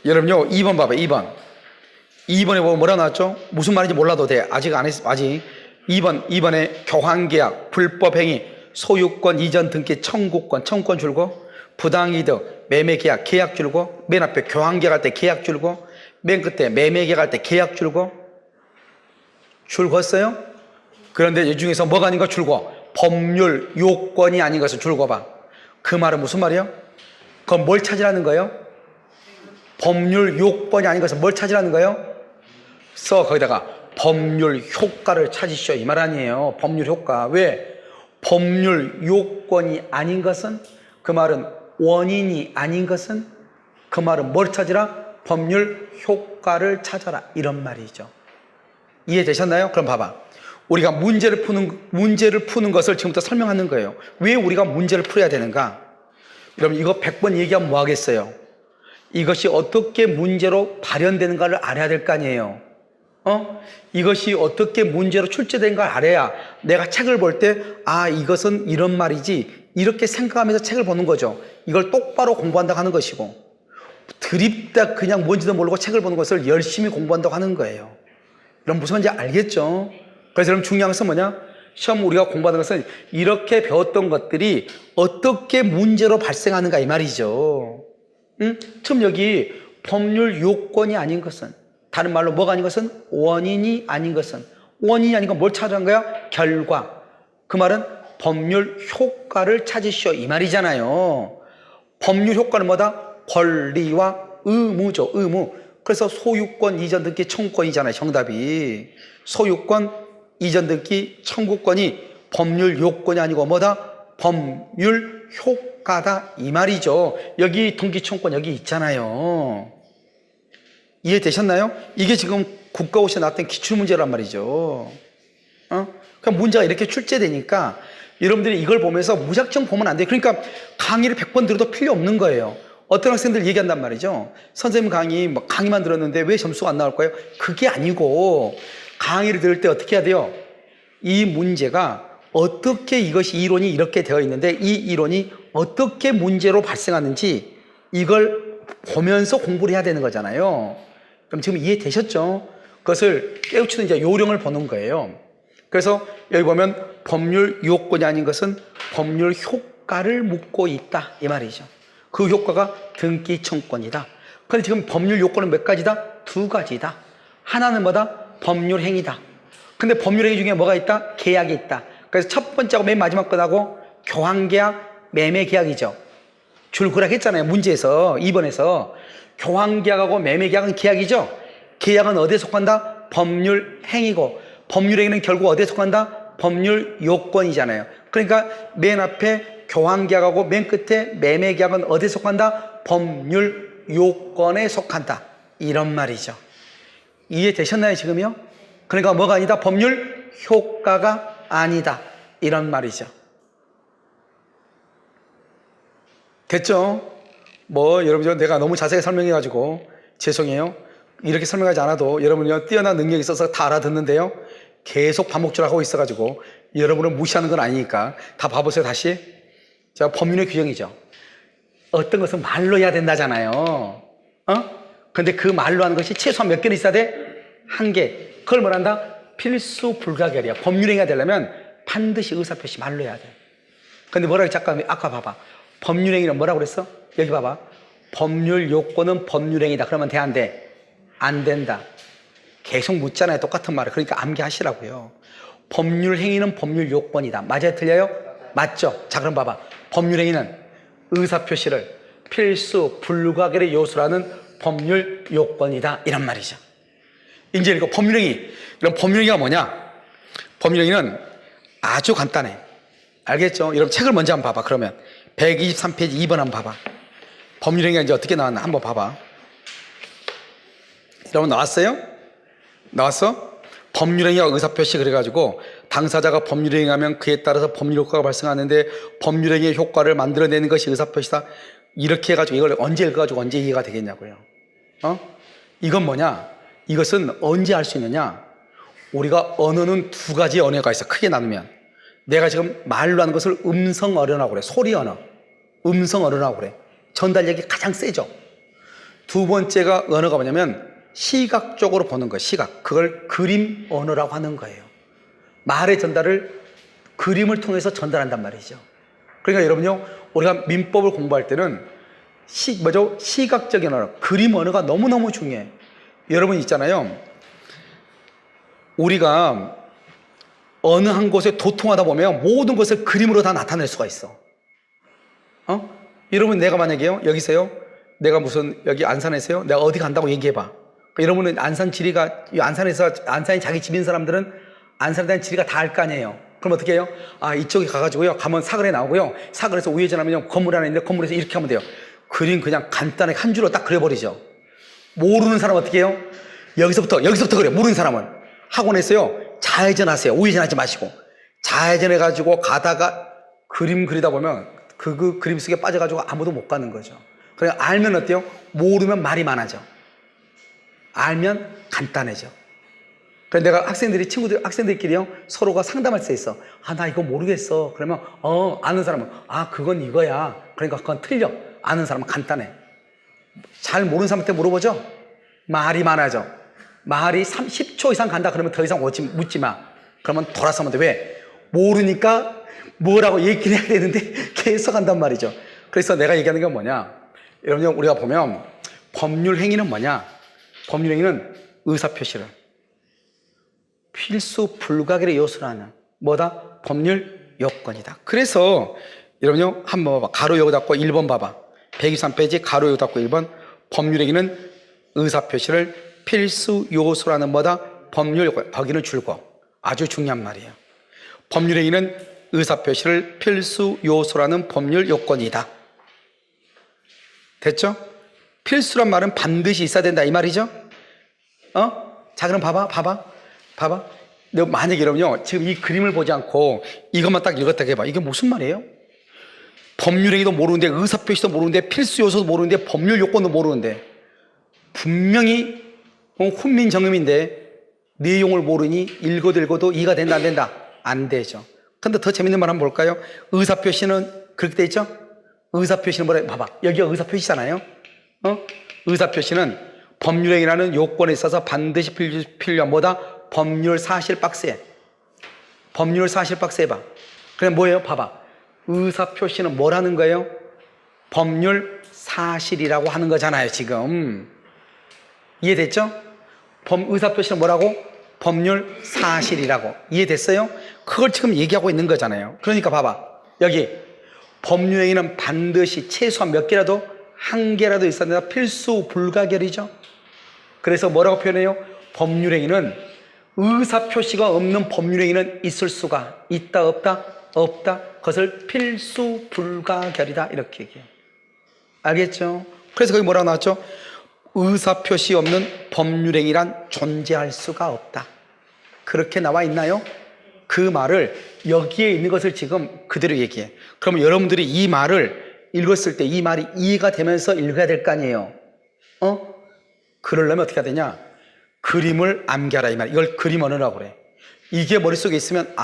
여러분요, 2번 봐봐. 2번에 보면 뭐라 나왔죠? 무슨 말인지 몰라도 돼. 아직 안 했어. 아직 2번에 교환계약, 불법행위, 소유권 이전 등기 청구권 줄고, 부당이득, 매매계약, 계약 줄고, 맨 앞에 교환계약 할 때 계약 줄고, 맨 끝에 매매계약 할 때 계약 줄고, 줄궜어요? 그런데 이 중에서 뭐가 아닌 거 줄고, 법률 요건이 아닌 것을 줄궈봐. 그 말은 무슨 말이에요? 그건 뭘 찾으라는 거예요? 법률 요건이 아닌 것은 뭘 찾으라는 거예요? 거기다가 법률 효과를 찾으시오, 이 말 아니에요. 법률 효과. 왜? 법률 요건이 아닌 것은, 그 말은 원인이 아닌 것은, 그 말은 뭘 찾으라? 법률 효과를 찾아라, 이런 말이죠. 이해되셨나요? 그럼 봐봐. 우리가 문제를 푸는 것을 지금부터 설명하는 거예요. 왜 우리가 문제를 풀어야 되는가? 여러분 이거 100번 얘기하면 뭐 하겠어요? 이것이 어떻게 문제로 발현되는가를 알아야 될 거 아니에요. 이것이 어떻게 문제로 출제된 걸 알아야 내가 책을 볼 때, 아, 이것은 이런 말이지, 이렇게 생각하면서 책을 보는 거죠. 이걸 똑바로 공부한다고 하는 것이고, 드립다 그냥 뭔지도 모르고 책을 보는 것을 열심히 공부한다고 하는 거예요. 여러분 무슨 말인지 알겠죠? 그래서 여러분 중요한 것은 뭐냐? 시험 우리가 공부하는 것은 이렇게 배웠던 것들이 어떻게 문제로 발생하는가, 이 말이죠. 지금 여기 법률 요건이 아닌 것은, 다른 말로 뭐가 아닌 것은? 원인이 아닌 것은, 원인이 아닌 건 뭘 찾으라는 거야? 결과. 그 말은 법률 효과를 찾으시오, 이 말이잖아요. 법률 효과는 뭐다? 권리와 의무죠, 의무. 그래서 소유권 이전 등기 청구권이잖아요, 정답이. 소유권 이전 등기 청구권이 법률 요건이 아니고 뭐다? 법률 효과다, 이 말이죠. 여기 등기 청구권 여기 있잖아요. 이해되셨나요? 이게 지금 국가고시에 나왔던 기출문제란 말이죠. 그러니까 문제가 이렇게 출제되니까 여러분들이 이걸 보면서 무작정 보면 안 돼요. 그러니까 강의를 100번 들어도 필요 없는 거예요. 어떤 학생들 얘기한단 말이죠. 선생님 강의만 들었는데 왜 점수가 안 나올 거예요? 그게 아니고, 강의를 들을 때 어떻게 해야 돼요? 이 문제가 어떻게, 이것이 이론이 이렇게 되어 있는데 이 이론이 어떻게 문제로 발생하는지 이걸 보면서 공부를 해야 되는 거잖아요. 그럼 지금 이해되셨죠? 그것을 깨우치는 이제 요령을 보는 거예요. 그래서 여기 보면 법률 요건이 아닌 것은 법률 효과를 묻고 있다, 이 말이죠. 그 효과가 등기 청구권이다. 그런데 지금 법률 요건은 몇 가지다? 2가지다. 하나는 뭐다? 법률 행위다. 근데 법률 행위 중에 뭐가 있다? 계약이 있다. 그래서 첫 번째하고 맨 마지막 거하고 교환계약, 매매계약이죠. 줄거락 했잖아요. 문제에서 2번에서 교환계약하고 매매계약은 계약이죠. 계약은 어디에 속한다? 법률행위고 법률행위는 결국 어디에 속한다? 법률요건이잖아요. 그러니까 맨 앞에 교환계약하고 맨 끝에 매매계약은 어디에 속한다? 법률요건에 속한다. 이런 말이죠. 이해되셨나요 지금요? 그러니까 뭐가 아니다? 법률효과가 아니다. 이런 말이죠. 됐죠? 여러분 내가 너무 자세히 설명해가지고 죄송해요. 이렇게 설명하지 않아도 여러분이 뛰어난 능력이 있어서 다 알아듣는데요. 계속 반복적으로 하고 있어가지고 여러분을 무시하는 건 아니니까 다 봐보세요 다시. 자, 법률의 규정이죠. 어떤 것은 말로 해야 된다잖아요. 근데 그 말로 하는 것이 최소한 몇 개는 있어야 돼? 한 개. 그걸 뭐란다? 필수 불가결이야. 법률행위가 되려면 반드시 의사표시 말로 해야 돼. 근데 뭐라고 잠깐 아까 봐봐. 법률행위는 뭐라고 그랬어? 여기 봐봐. 법률 요건은 법률행위다. 그러면 돼, 안 돼? 안 된다. 계속 묻잖아요. 똑같은 말을. 그러니까 암기하시라고요. 법률행위는 법률 요건이다. 맞아요? 틀려요? 맞죠? 자, 그럼 봐봐. 법률행위는 의사표시를 필수 불가결의 요소라는 법률 요건이다. 이런 말이죠. 이제 이거 법률행위. 그럼 법률행위가 뭐냐? 법률행위는 아주 간단해. 알겠죠? 여러분 책을 먼저 한번 봐봐. 그러면 123페이지 2번 한번 봐봐. 법률행위가 이제 어떻게 나왔나 한번 봐봐. 여러분 나왔어요? 나왔어? 법률행위와 의사표시 그래가지고 당사자가 법률행위하면 그에 따라서 법률효과가 발생하는데 법률행위의 효과를 만들어내는 것이 의사표시다. 이렇게 해가지고 이걸 언제 읽어가지고 언제 이해가 되겠냐고요. 이건 뭐냐? 이것은 언제 할 수 있느냐? 우리가 언어는 두 가지 언어가 있어. 크게 나누면 내가 지금 말로 하는 것을 음성 언어라고 그래. 소리 언어. 음성 언어라고 그래. 전달력이 가장 세죠. 두 번째가 언어가 뭐냐면 시각적으로 보는 거예요. 시각. 그걸 그림 언어라고 하는 거예요. 말의 전달을 그림을 통해서 전달한단 말이죠. 그러니까 여러분요, 우리가 민법을 공부할 때는 시각적인 언어, 그림 언어가 너무너무 중요해. 여러분 있잖아요. 우리가 어느 한 곳에 도통하다 보면 모든 것을 그림으로 다 나타낼 수가 있어. 여러분 내가 만약에요, 여기서요, 내가 무슨 여기 안산에서요, 내가 어디 간다고 얘기해봐. 여러분은 안산 지리가, 안산에서, 안산이 자기 집인 사람들은 안산에 대한 지리가 다 알 거 아니에요. 그럼 어떻게 해요? 아, 이쪽에 가가지고요, 가면 사거리에 나오고요, 사거리에서 우회전하면 건물 하나 있는데 건물에서 이렇게 하면 돼요. 그림 그냥 간단하게 한 줄로 딱 그려버리죠. 모르는 사람 어떻게 해요? 여기서부터 그래. 모르는 사람은 학원에서요, 좌회전하세요. 우회전하지 마시고 좌회전해가지고 가다가 그림 그리다 보면 그 그림 속에 빠져가지고 아무도 못 가는 거죠. 그래 알면 어때요? 모르면 말이 많아져. 알면 간단해져. 그래 내가 학생들끼리요, 서로가 상담할 수 있어. 아, 나 이거 모르겠어. 그러면 아는 사람은 그건 이거야. 그러니까 그건 틀려. 아는 사람은 간단해. 잘 모르는 사람한테 물어보죠. 말이 많아져. 말이 10초 이상 간다 그러면 더 이상 묻지 마. 그러면 돌아서 하면 돼. 왜? 모르니까 뭐라고 얘기를 해야 되는데 계속 한단 말이죠. 그래서 내가 얘기하는 건 뭐냐? 여러분 우리가 보면 법률 행위는 뭐냐? 법률 행위는 의사표시를 필수 불가결의 요소로 하는 뭐다? 법률 요건이다. 그래서 여러분요 한번 봐봐. 가로 요거 닫고 1번 봐봐. 123페이지 가로 요거 닫고 1번. 법률 행위는 의사표시를 필수 요소라는 뭐다? 법률 요건. 거기는 줄고. 아주 중요한 말이에요. 법률 행위는 의사표시를 필수 요소라는 법률 요건이다. 됐죠? 필수란 말은 반드시 있어야 된다 이 말이죠? 자 그럼 봐봐. 너 만약에 여러분요 지금 이 그림을 보지 않고 이것만 딱 읽었다 해봐. 이게 무슨 말이에요? 법률 행위도 모르는데 의사표시도 모르는데 필수 요소도 모르는데 법률 요건도 모르는데 분명히 훈민정음인데 내용을 모르니 읽어도 이해가 된다 안 된다? 안 되죠. 근데 더 재밌는 말 한번 볼까요? 의사표시는 그렇게 돼 있죠? 의사표시는 뭐라 봐봐. 여기가 의사표시잖아요. 의사표시는 법률행위라는 요건에 있어서 반드시 필요한 뭐다? 법률 사실 박스에. 법률 사실 박스에 봐. 그럼 뭐예요? 봐봐. 의사표시는 뭐라는 거예요? 법률 사실이라고 하는 거잖아요 지금. 이해됐죠? 의사표시는 뭐라고? 법률 사실이라고. 이해됐어요? 그걸 지금 얘기하고 있는 거잖아요. 그러니까 봐봐. 여기 법률행위는 반드시 최소한 몇 개라도 한 개라도 있어야 된다. 필수 불가결이죠. 그래서 뭐라고 표현해요? 법률행위는 의사표시가 없는 법률행위는 있을 수가 있다 없다? 없다. 그것을 필수 불가결이다 이렇게 얘기해요. 알겠죠? 그래서 거기 뭐라고 나왔죠? 의사표시 없는 법률행위란 존재할 수가 없다. 그렇게 나와 있나요? 그 말을 여기에 있는 것을 지금 그대로 얘기해. 그러면 여러분들이 이 말을 읽었을 때 이 말이 이해가 되면서 읽어야 될 거 아니에요. 그러려면 어떻게 해야 되냐? 그림을 암기하라 이 말. 이걸 그림 언어라고 그래. 이게 머릿속에 있으면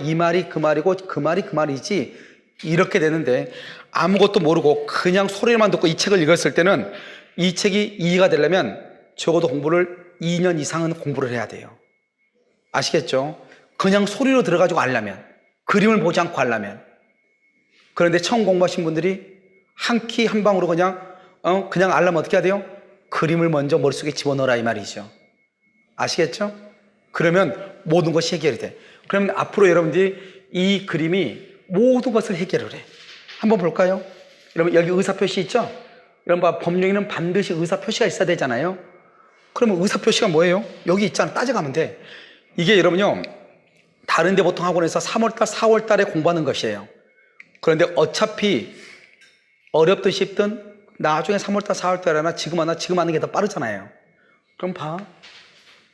이 말이 그 말이고 그 말이 그 말이지 이렇게 되는데 아무것도 모르고 그냥 소리만 듣고 이 책을 읽었을 때는 이 책이 이해가 되려면 적어도 공부를 2년 이상은 공부를 해야 돼요. 아시겠죠? 그냥 소리로 들어가지고 알려면, 그림을 보지 않고 알려면. 그런데 처음 공부하신 분들이 한 키 한 방으로 그냥 알려면 어떻게 해야 돼요? 그림을 먼저 머릿속에 집어넣어라 이 말이죠. 아시겠죠? 그러면 모든 것이 해결이 돼. 그러면 앞으로 여러분들이 이 그림이 모든 것을 해결을 해. 한번 볼까요? 여러분 여기 의사표시 있죠? 여러분 법령에는 반드시 의사표시가 있어야 되잖아요. 그러면 의사표시가 뭐예요? 여기 있잖아. 따져가면 돼. 이게 여러분요, 다른 데 보통 학원에서 3월달, 4월달에 공부하는 것이에요. 그런데 어차피 어렵든 쉽든 나중에 3월달, 4월달에 하나 지금 하는 게 더 빠르잖아요. 그럼 봐.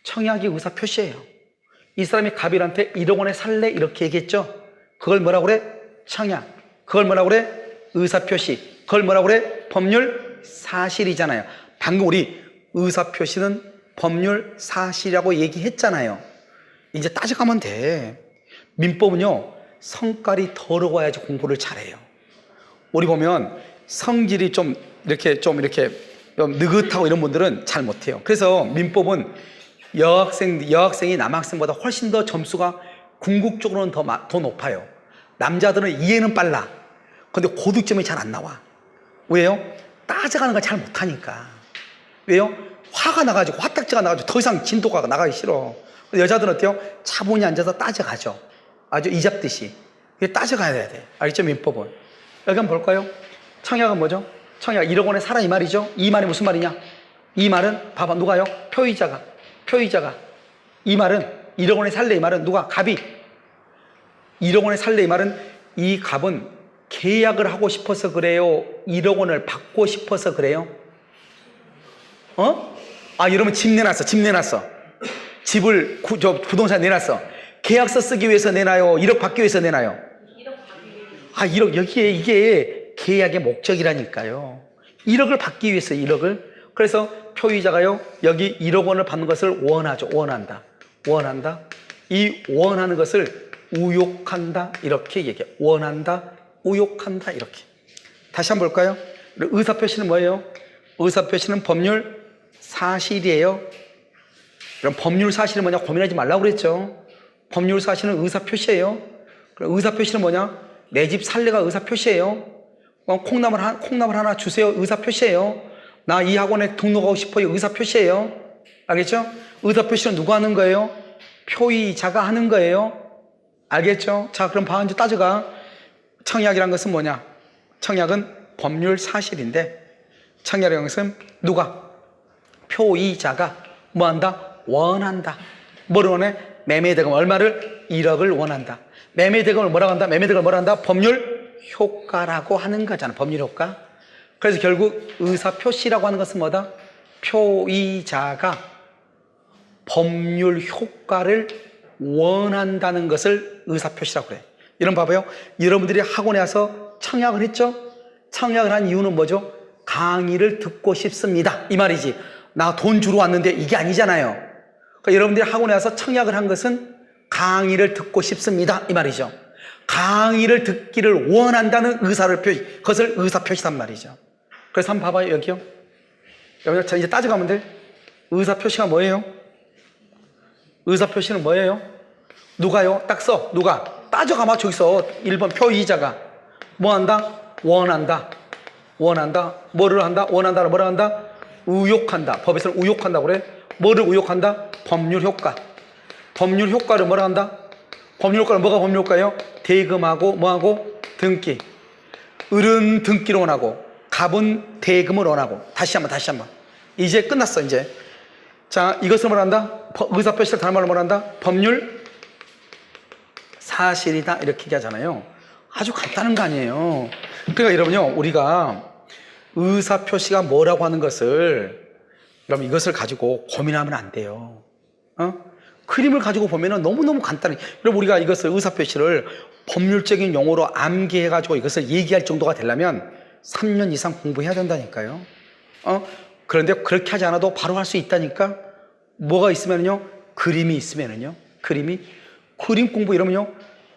청약이 의사표시예요. 이 사람이 가빌한테 1억 원에 살래? 이렇게 얘기했죠. 그걸 뭐라고 그래? 청약. 그걸 뭐라고 그래? 의사표시. 그걸 뭐라고 그래? 법률 사실이잖아요. 방금 우리 의사표시는 법률 사실이라고 얘기했잖아요. 이제 따져가면 돼. 민법은요, 성깔이 더러워야지 공부를 잘해요. 우리 보면 성질이 좀 이렇게 느긋하고 이런 분들은 잘 못해요. 그래서 민법은 여학생이 남학생보다 훨씬 더 점수가 궁극적으로는 더 높아요. 남자들은 이해는 빨라. 근데 고득점이 잘 안 나와. 왜요? 따져가는 걸 잘 못하니까. 왜요? 화가 나가지고, 화딱지가 나가지고 더 이상 진도가 나가기 싫어. 여자들은 어때요? 차분히 앉아서 따져가죠. 아주 이잡듯이. 따져가야 돼. 알겠죠? 민법은. 여기 한번 볼까요? 청약은 뭐죠? 청약 1억 원에 살아 이 말이죠? 이 말이 무슨 말이냐? 이 말은 봐봐. 누가요? 표의자가. 이 말은 1억 원에 살래 이 말은 누가? 갑이. 1억 원에 살래 이 말은 이 갑은 계약을 하고 싶어서 그래요? 1억 원을 받고 싶어서 그래요? 여러분 집 내놨어. 집을 부동산 내놨어. 계약서 쓰기 위해서 내놔요? 1억 받기 위해서 내놔요? 1억 여기에 이게 계약의 목적이라니까요. 1억을 받기 위해서 1억을. 그래서 표의자가요, 여기 1억 원을 받는 것을 원한다. 이 원하는 것을 우욕한다 이렇게 얘기해. 원한다, 우욕한다 이렇게. 다시 한번 볼까요? 의사표시는 뭐예요? 의사표시는 법률 사실이에요. 그럼 법률 사실은 뭐냐? 고민하지 말라고 그랬죠. 법률 사실은 의사표시예요. 그럼 의사표시는 뭐냐? 내 집 살래가 의사표시예요. 콩나물 하나 주세요. 의사표시예요. 나 이 학원에 등록하고 싶어요. 의사표시예요. 알겠죠? 의사표시는 누가 하는 거예요? 표의자가 하는 거예요. 알겠죠? 자, 그럼 이제 따져가. 청약이란 것은 뭐냐? 청약은 법률 사실인데, 청약이라는 것은 누가? 표의자가 뭐한다? 원한다. 뭐를 원해? 매매대금 얼마를? 1억을 원한다. 매매대금을 뭐라고 한다? 매매대금을 뭐라 한다? 법률 효과라고 하는 거잖아. 법률 효과. 그래서 결국 의사표시라고 하는 것은 뭐다? 표의자가 법률 효과를 원한다는 것을 의사표시라고 그래. 이런 봐봐요. 여러분들이 학원에 와서 청약을 했죠? 청약을 한 이유는 뭐죠? 강의를 듣고 싶습니다. 이 말이지. 나 돈 주러 왔는데 이게 아니잖아요. 그러니까 여러분들이 학원에 와서 청약을 한 것은 강의를 듣고 싶습니다. 이 말이죠. 강의를 듣기를 원한다는 그것을 의사표시란 말이죠. 그래서 한번 봐봐요. 여기요. 여기 이제 따져가면 돼. 의사표시가 뭐예요? 의사표시는 뭐예요? 누가요? 딱 써. 누가? 따져가마. 저기서 1번 표의자가 뭐 한다? 원한다. 뭐를 한다? 원한다를 뭐라 한다? 우욕한다. 법에서는 우욕한다고 그래. 뭐를 우욕한다? 법률 효과. 법률 효과를 뭐라 한다? 법률 효과는 뭐가 법률 효과예요? 대금하고 뭐하고? 등기. 을은 등기를 원하고 갑은 대금을 원하고. 다시 한번 이제 끝났어. 이제 자, 이것을 뭐란다? 의사표시를 다른 말로 뭐란다? 법률 사실이다, 이렇게 얘기하잖아요. 아주 간단한 거 아니에요. 그러니까 여러분요, 우리가 의사표시가 뭐라고 하는 것을, 여러분 이것을 가지고 고민하면 안 돼요. 그림을 가지고 보면은 너무너무 간단해. 여러분 우리가 이것을 의사표시를 법률적인 용어로 암기해가지고 이것을 얘기할 정도가 되려면 3년 이상 공부해야 된다니까요. 그런데 그렇게 하지 않아도 바로 할 수 있다니까. 뭐가 있으면요? 그림이 있으면요. 그림 공부 이러면요.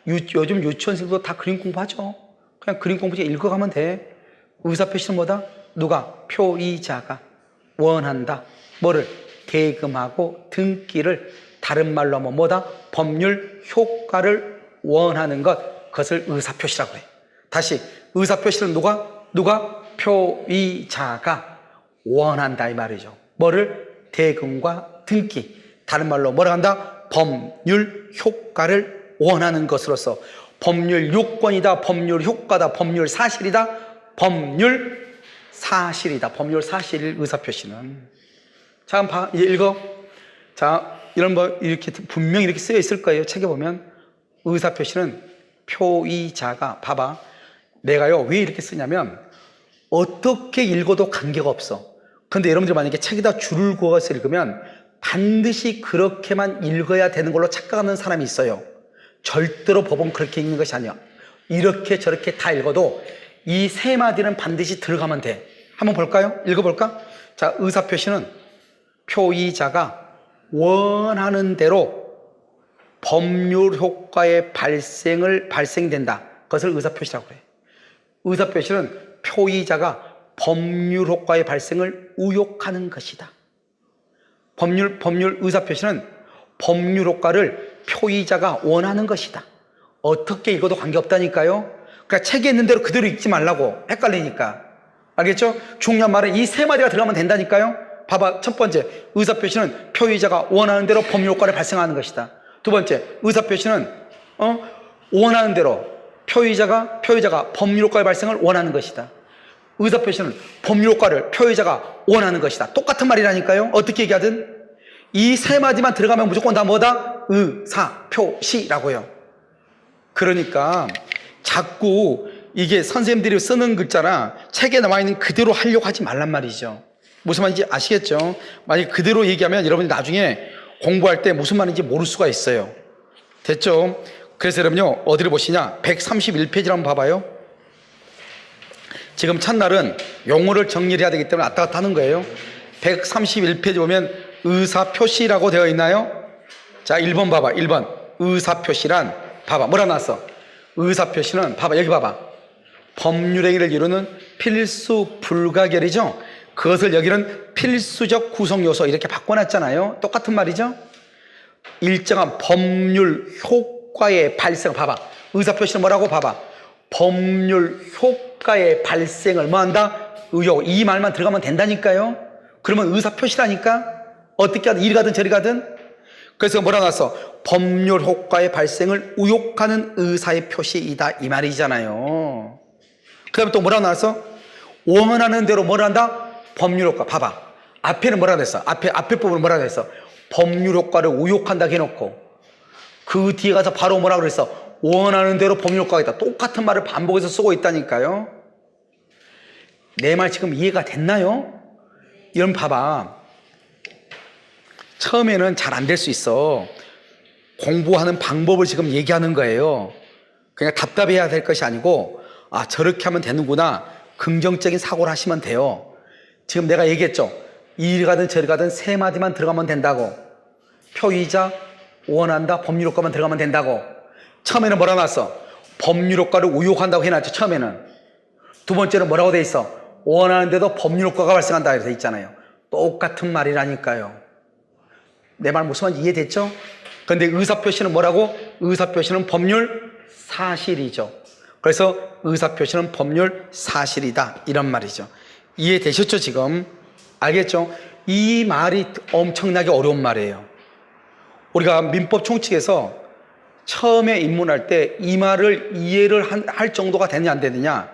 요즘 유치원생도 다 그림 공부하죠. 그냥 그림 공부 읽어가면 돼. 의사표시는 뭐다? 누가? 표의자가 원한다. 뭐를? 대금하고 등기를, 다른 말로 하면 뭐다? 법률 효과를 원하는 것, 그것을 의사표시라고 해. 다시, 의사표시는 누가? 표의자가 원한다, 이 말이죠. 뭐를? 대금과 등기, 다른 말로 뭐라 한다? 법률 효과를 원하는 것으로서 법률 요건이다, 법률 효과다, 법률 사실이다, 법률 사실일 의사표시는. 자, 한번 이제 읽어. 자, 이런 이렇게 분명히 이렇게 쓰여 있을 거예요. 책에 보면. 의사표시는 표의자가, 봐봐. 내가요, 왜 이렇게 쓰냐면, 어떻게 읽어도 관계가 없어. 근데 여러분들 만약에 책에다 줄을 그어서 읽으면 반드시 그렇게만 읽어야 되는 걸로 착각하는 사람이 있어요. 절대로 법은 그렇게 읽는 것이 아니야. 이렇게 저렇게 다 읽어도 이 세 마디는 반드시 들어가면 돼. 한번 볼까요? 읽어볼까? 자, 의사표시는 표의자가 원하는 대로 법률 효과의 발생된다. 그것을 의사표시라고 그래. 의사표시는 표의자가 법률 효과의 발생을 우욕하는 것이다. 의사표시는 법률 효과를 표의자가 원하는 것이다. 어떻게 읽어도 관계없다니까요. 그러니까 책에 있는 대로 그대로 읽지 말라고. 헷갈리니까. 알겠죠? 중요한 말은 이 세 마디가 들어가면 된다니까요. 봐봐. 첫 번째, 의사표시는 표의자가 원하는 대로 법률 효과를 발생하는 것이다. 두 번째, 의사표시는 원하는 대로 표의자가 법률 효과의 발생을 원하는 것이다. 의사표시는 법률 효과를 표의자가 원하는 것이다. 똑같은 말이라니까요. 어떻게 얘기하든 이 세 마디만 들어가면 무조건 다 뭐다? 의사표시라고요. 그러니까 자꾸 이게 선생님들이 쓰는 글자나 책에 나와 있는 그대로 하려고 하지 말란 말이죠. 무슨 말인지 아시겠죠? 만약에 그대로 얘기하면 여러분이 나중에 공부할 때 무슨 말인지 모를 수가 있어요. 됐죠? 그래서 여러분요, 어디를 보시냐? 131페이지를 한번 봐봐요. 지금 첫날은 용어를 정리를 해야 되기 때문에 왔다 갔다 하는 거예요. 131페이지 보면 의사표시라고 되어 있나요? 자, 1번 봐봐. 1번. 의사표시란, 봐봐. 뭐라 나왔어? 의사표시는, 봐봐. 여기 봐봐. 법률행위를 이루는 필수 불가결이죠. 그것을 여기는 필수적 구성요소 이렇게 바꿔놨잖아요. 똑같은 말이죠. 일정한 법률 효과의 발생, 봐봐. 의사표시는 뭐라고? 봐봐. 법률 효과의 발생을 뭐 한다? 의욕. 이 말만 들어가면 된다니까요. 그러면 의사표시라니까. 어떻게 하든 이리 가든 저리 가든. 그래서 뭐라 나왔어? 법률 효과의 발생을 우욕하는 의사의 표시이다, 이 말이잖아요. 그 다음에 또 뭐라 나왔어? 원하는 대로 뭐라 한다? 법률 효과. 봐봐. 앞에는 뭐라 그랬어? 앞에 부분은 뭐라 그랬어? 법률 효과를 우욕한다 해놓고 그 뒤에 가서 바로 뭐라 그랬어? 원하는 대로 법률 효과가 있다. 똑같은 말을 반복해서 쓰고 있다니까요. 내 말 지금 이해가 됐나요? 여러분 봐봐. 처음에는 잘 안 될 수 있어. 공부하는 방법을 지금 얘기하는 거예요. 그냥 답답해야 될 것이 아니고, 아, 저렇게 하면 되는구나. 긍정적인 사고를 하시면 돼요. 지금 내가 얘기했죠. 이리 가든 저리 가든 세 마디만 들어가면 된다고. 표의자, 원한다, 법률 효과만 들어가면 된다고. 처음에는 뭐라 나왔어? 법률 효과를 우욕한다고 해놨죠. 처음에는. 두 번째는 뭐라고 돼 있어? 원하는데도 법률 효과가 발생한다 이렇게 돼 있잖아요. 똑같은 말이라니까요. 내 말 무슨 말인지 이해됐죠? 그런데 의사표시는 뭐라고? 의사표시는 법률 사실이죠. 그래서 의사표시는 법률 사실이다, 이런 말이죠. 이해되셨죠 지금? 알겠죠? 이 말이 엄청나게 어려운 말이에요. 우리가 민법 총칙에서 처음에 입문할 때 이 말을 이해를 할 정도가 되느냐 안 되느냐,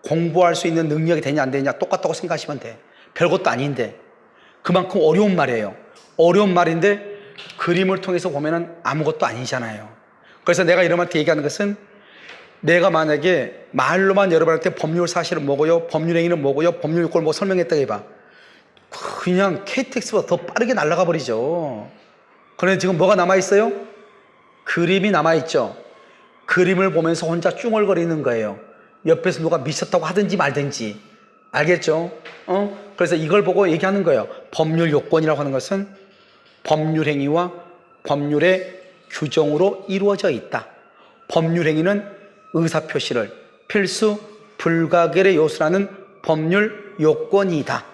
공부할 수 있는 능력이 되냐 안 되냐 똑같다고 생각하시면 돼. 별것도 아닌데 그만큼 어려운 말이에요. 어려운 말인데 그림을 통해서 보면은 아무것도 아니잖아요. 그래서 내가 여러분한테 얘기하는 것은 내가 만약에 말로만 여러분한테 법률 사실은 뭐고요, 법률 행위는 뭐고요, 법률 요건을 뭐 설명했다고 해봐. 그냥 KTX보다 더 빠르게 날아가 버리죠. 그런데 지금 뭐가 남아있어요? 그림이 남아있죠. 그림을 보면서 혼자 쭝얼거리는 거예요. 옆에서 누가 미쳤다고 하든지 말든지. 알겠죠? 그래서 이걸 보고 얘기하는 거예요. 법률 요건이라고 하는 것은 법률 행위와 법률의 규정으로 이루어져 있다. 법률 행위는 의사표시를 필수 불가결의 요소라는 법률 요건이다.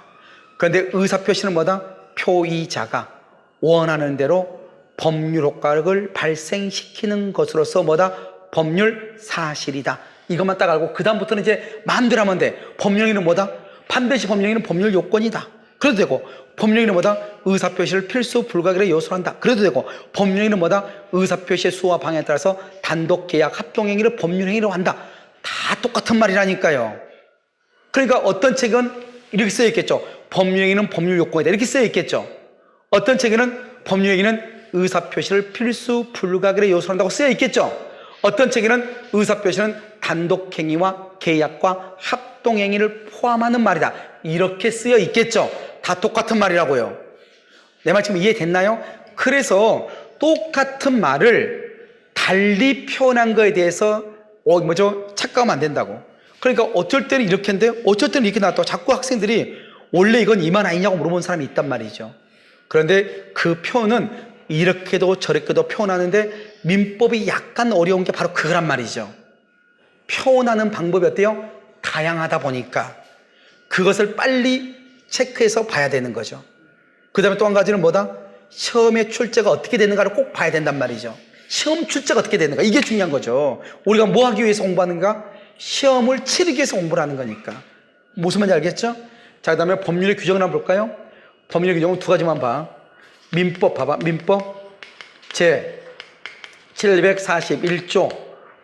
그런데 의사표시는 뭐다? 표의자가 원하는 대로 법률 효과를 발생시키는 것으로서 뭐다? 법률 사실이다. 이것만 딱 알고 그 다음부터는 이제 마음대로 하면 돼. 법률 행위는 뭐다? 반드시 법률 행위는 법률 요건이다. 그래도 되고 법률 행위는 뭐다? 의사표시를 필수 불가결의 요소로 한다. 그래도 되고 법률 행위는 뭐다? 의사표시의 수와 방향에 따라서 단독 계약 합동 행위를 법률 행위로 한다. 다 똑같은 말이라니까요. 그러니까 어떤 책은 이렇게 쓰여 있겠죠. 법률 행위는 법률 요건이다. 이렇게 쓰여 있겠죠. 어떤 책에는 법률 행위는 의사표시를 필수 불가결의 요소로 한다고 쓰여 있겠죠. 어떤 책에는 의사표시는 단독 행위와 계약과 합동 행위를 포함하는 말이다. 이렇게 쓰여 있겠죠. 다 똑같은 말이라고요. 내 말 지금 이해됐나요? 그래서 똑같은 말을 달리 표현한 거에 대해서 착각하면 안 된다고. 그러니까 어쩔 때는 이렇게 했는데 어쩔 때는 이렇게 나왔다고 자꾸 학생들이 원래 이건 이 말 아니냐고 물어보는 사람이 있단 말이죠. 그런데 그 표현은 이렇게도 저렇게도 표현하는데 민법이 약간 어려운 게 바로 그거란 말이죠. 표현하는 방법이 어때요? 다양하다 보니까 그것을 빨리 체크해서 봐야 되는 거죠. 그 다음에 또 한 가지는 뭐다? 시험의 출제가 어떻게 되는가를 꼭 봐야 된단 말이죠. 시험 출제가 어떻게 되는가, 이게 중요한 거죠. 우리가 뭐 하기 위해서 공부하는가? 시험을 치르기 위해서 공부를 하는 거니까. 무슨 말인지 알겠죠? 자, 그 다음에 법률의 규정을 한번 볼까요? 법률의 규정은 두 가지만 봐. 민법 봐봐. 민법 제 741조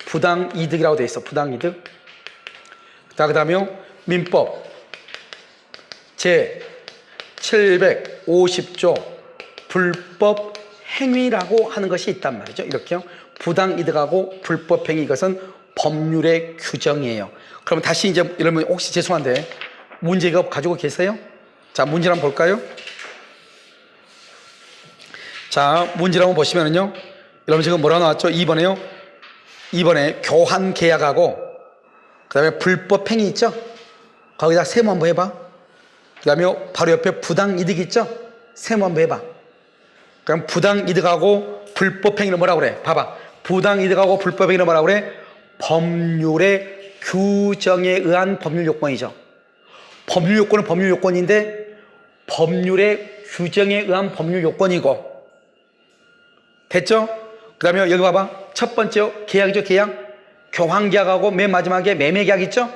부당이득이라고 되어 있어. 부당이득. 자, 그 다음에 민법 제 750조 불법 행위라고 하는 것이 있단 말이죠. 이렇게요. 부당이득하고 불법행위, 이것은 법률의 규정이에요. 그러면 다시 이제 여러분 혹시 죄송한데 문제 이거 가지고 계세요? 자, 문제를 한번 볼까요? 자, 문제를 한번 보시면은요. 여러분 지금 뭐라 나왔죠? 2번에요. 2번에 교환 계약하고 그 다음에 불법행위 있죠? 거기다 세모 한번 해봐. 그 다음에 바로 옆에 부당이득 있죠? 세모 한번 해봐. 그럼 부당이득하고 불법행위는 뭐라고 그래? 봐봐. 부당이득하고 불법행위는 뭐라고 그래? 법률의 규정에 의한 법률 요건이죠. 법률 요건은 법률 요건인데 법률의 규정에 의한 법률 요건이고, 됐죠? 그 다음에 여기 봐봐. 첫 번째 계약이죠. 계약. 교환계약하고 맨 마지막에 매매계약 있죠?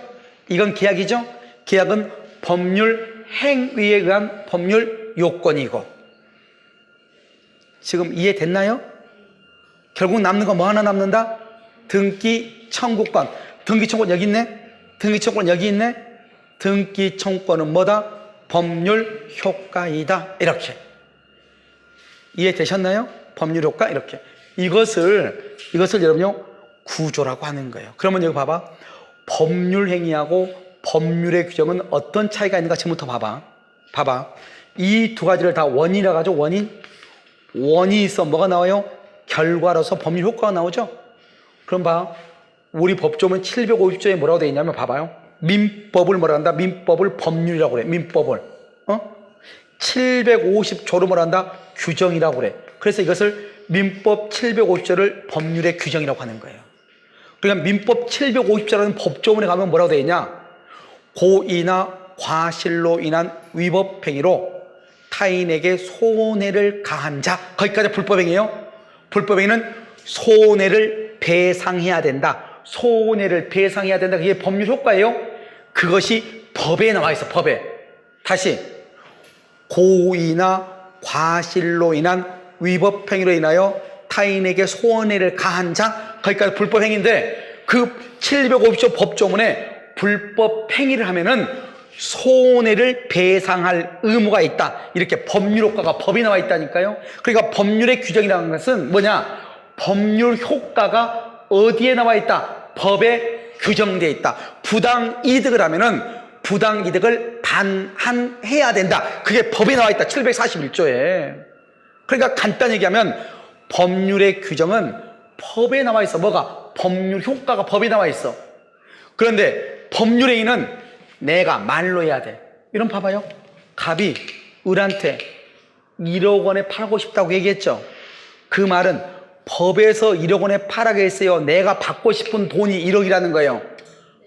이건 계약이죠? 계약은 법률 행위에 의한 법률 요건이고. 지금 이해됐나요? 결국 남는 거 뭐 하나 남는다? 등기 청구권. 등기 청구권 여기 있네? 등기 청구권 여기 있네? 등기 청구권은 뭐다? 법률 효과이다. 이렇게. 이해되셨나요? 법률 효과 이렇게. 이것을 여러분요 구조라고 하는 거예요. 그러면 여기 봐봐. 법률 행위하고 법률의 규정은 어떤 차이가 있는가 지금부터 봐봐. 이 두 가지를 다 원인이라고 하죠. 원인이 있어 뭐가 나와요? 결과로서 법률 효과가 나오죠. 그럼 봐. 우리 법조문 750조에 뭐라고 되어 있냐면 봐봐요. 민법을 뭐라 한다? 민법을 법률이라고 그래. 민법을 750조로 뭐라 한다? 규정이라고 그래. 그래서 이것을 민법 750조를 법률의 규정이라고 하는 거예요. 그러니까 민법 750조라는 법조문에 가면 뭐라고 되어 있냐? 고의나 과실로 인한 위법행위로 타인에게 손해를 가한 자, 거기까지 불법행위예요. 불법행위는 손해를 배상해야 된다. 손해를 배상해야 된다. 그게 법률 효과예요. 그것이 법에 나와 있어. 법에. 다시 고의나 과실로 인한 위법행위로 인하여 타인에게 손해를 가한 자, 거기까지 불법행위인데 그 750조 법조문에 불법 행위를 하면은 손해를 배상할 의무가 있다. 이렇게 법률 효과가 법에 나와 있다니까요. 그러니까 법률의 규정이라는 것은 뭐냐? 법률 효과가 어디에 나와 있다? 법에 규정되어 있다. 부당 이득을 하면은 부당 이득을 반환해야 된다. 그게 법에 나와 있다. 741조에. 그러니까 간단히 얘기하면 법률의 규정은 법에 나와 있어. 뭐가? 법률 효과가 법에 나와 있어. 그런데 법률행위는 내가 말로 해야 돼. 이런 봐봐요. 갑이 을한테 1억 원에 팔고 싶다고 얘기했죠. 그 말은 법에서 1억 원에 팔라고 했어요. 내가 받고 싶은 돈이 1억이라는 거예요.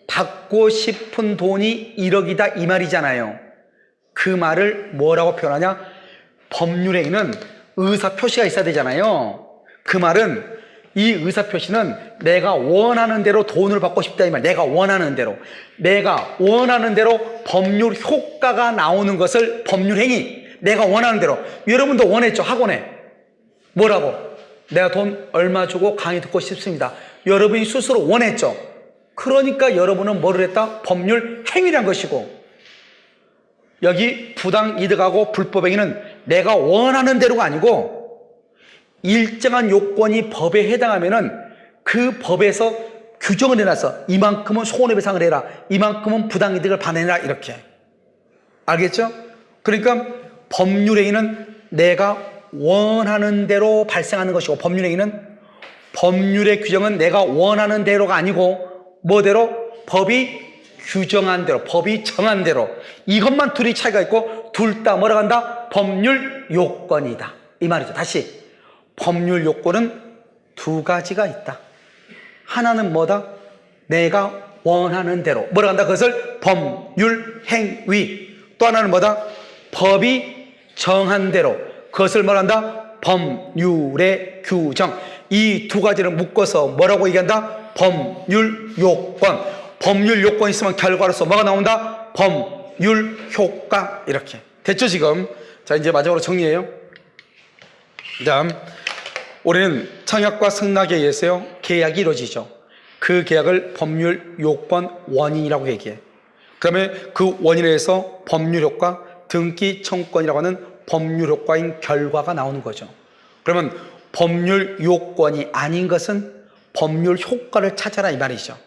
받고 싶은 돈이 1억이다 이 말이잖아요. 그 말을 뭐라고 표현하냐? 법률행위는 의사표시가 있어야 되잖아요. 그 말은 이 의사표시는 내가 원하는 대로 돈을 받고 싶다 이 말. 내가 원하는 대로. 내가 원하는 대로 법률 효과가 나오는 것을 법률행위. 내가 원하는 대로. 여러분도 원했죠? 학원에. 뭐라고? 내가 돈 얼마 주고 강의 듣고 싶습니다. 여러분이 스스로 원했죠? 그러니까 여러분은 뭐를 했다? 법률 행위란 것이고, 여기 부당 이득하고 불법행위는 내가 원하는 대로가 아니고 일정한 요건이 법에 해당하면은 그 법에서 규정을 해놨어. 이만큼은 손해배상을 해라. 이만큼은 부당이득을 반환해라. 이렇게. 알겠죠? 그러니까 법률행위는 내가 원하는 대로 발생하는 것이고, 법률행위는 법률의 규정은 내가 원하는 대로가 아니고 뭐대로? 법이 규정한 대로, 법이 정한 대로. 이것만 둘이 차이가 있고 둘 다 뭐라고 한다? 법률 요건이다. 이 말이죠. 다시. 법률 요건은 두 가지가 있다. 하나는 뭐다? 내가 원하는 대로. 뭐라고 한다? 그것을 법률 행위. 또 하나는 뭐다? 법이 정한 대로. 그것을 뭐라고 한다? 법률의 규정. 이 두 가지를 묶어서 뭐라고 얘기한다? 법률 요건. 법률 요건이 있으면 결과로서 뭐가 나온다? 법률 효과. 이렇게. 됐죠, 지금? 자, 이제 마지막으로 정리해요. 다음. 우리는 청약과 승낙에 의해서요, 계약이 이루어지죠. 그 계약을 법률 요건 원인이라고 얘기해. 그러면 그 원인에 의해서 법률 효과, 등기 청구권이라고 하는 법률 효과인 결과가 나오는 거죠. 그러면 법률 요건이 아닌 것은 법률 효과를 찾아라 이 말이죠.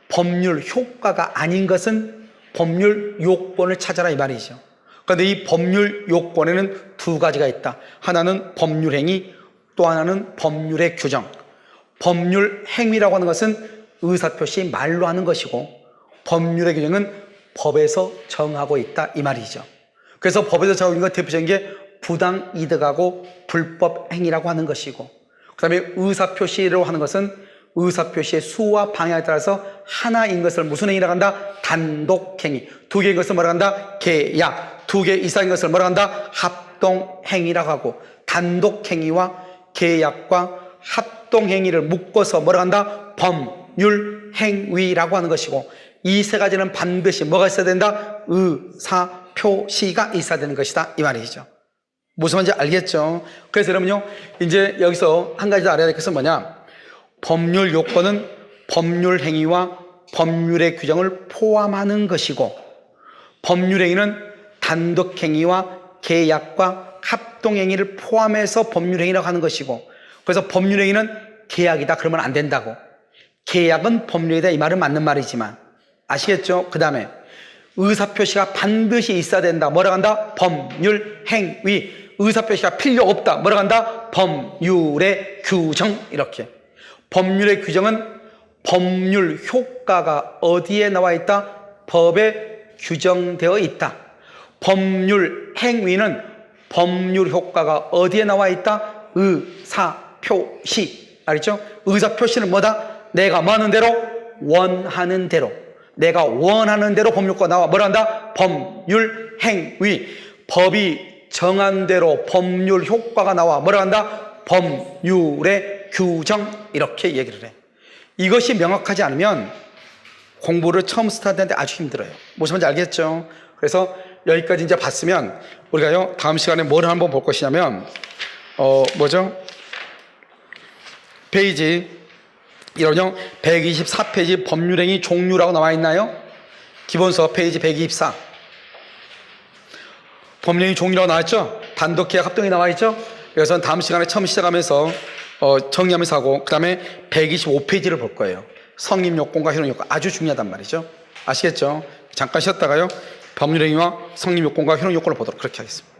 법률 효과가 아닌 것은 법률 요건을 찾아라 이 말이죠. 그런데 이 법률 요건에는 두 가지가 있다. 하나는 법률 행위, 또 하나는 법률의 규정. 법률 행위라고 하는 것은 의사표시 말로 하는 것이고, 법률의 규정은 법에서 정하고 있다 이 말이죠. 그래서 법에서 정하고 있는 건 대표적인 게 부당 이득하고 불법 행위라고 하는 것이고, 그 다음에 의사표시로 하는 것은 의사표시의 수와 방향에 따라서 하나인 것을 무슨 행위라고 한다? 단독행위. 두 개인 것을 뭐라고 한다? 계약. 두 개 이상인 것을 뭐라고 한다? 합동행위라고 하고, 단독행위와 계약과 합동행위를 묶어서 뭐라고 한다? 법률행위라고 하는 것이고, 이 세 가지는 반드시 뭐가 있어야 된다? 의사표시가 있어야 되는 것이다 이 말이죠. 무슨 말인지 알겠죠? 그래서 여러분요, 이제 여기서 한 가지 더 알아야 될 것은 뭐냐? 법률 요건은 법률 행위와 법률의 규정을 포함하는 것이고, 법률 행위는 단독 행위와 계약과 합동 행위를 포함해서 법률 행위라고 하는 것이고, 그래서 법률 행위는 계약이다 그러면 안 된다고. 계약은 법률이다 이 말은 맞는 말이지만, 아시겠죠? 그 다음에 의사표시가 반드시 있어야 된다. 뭐라고 한다? 법률 행위. 의사표시가 필요 없다. 뭐라고 한다? 법률의 규정. 이렇게. 법률의 규정은 법률 효과가 어디에 나와 있다? 법에 규정되어 있다. 법률 행위는 법률 효과가 어디에 나와 있다? 의사표시. 알겠죠? 의사표시는 뭐다? 내가 뭐 하는 대로? 원하는 대로. 내가 원하는 대로 법률효과가 나와. 뭐라 한다? 법률 행위. 법이 정한 대로 법률 효과가 나와. 뭐라 한다? 법률의 규정. 이렇게 얘기를 해. 이것이 명확하지 않으면 공부를 처음 스타트하는데 아주 힘들어요. 무슨 말인지 알겠죠? 그래서 여기까지 이제 봤으면 우리가요, 다음 시간에 뭘 한번 볼 것이냐면, 뭐죠? 페이지, 이런요, 124페이지 법률행위 종류라고 나와 있나요? 기본서 페이지 124. 법률행위 종류라고 나왔죠? 단독 계약 합동이 나와 있죠? 그래서 다음 시간에 처음 시작하면서 정리하면서 하고, 그 다음에 125페이지를 볼 거예요. 성립요건과 효력요건 아주 중요하단 말이죠. 아시겠죠? 잠깐 쉬었다가요 법률행위와 성립요건과 효력요건을 보도록 그렇게 하겠습니다.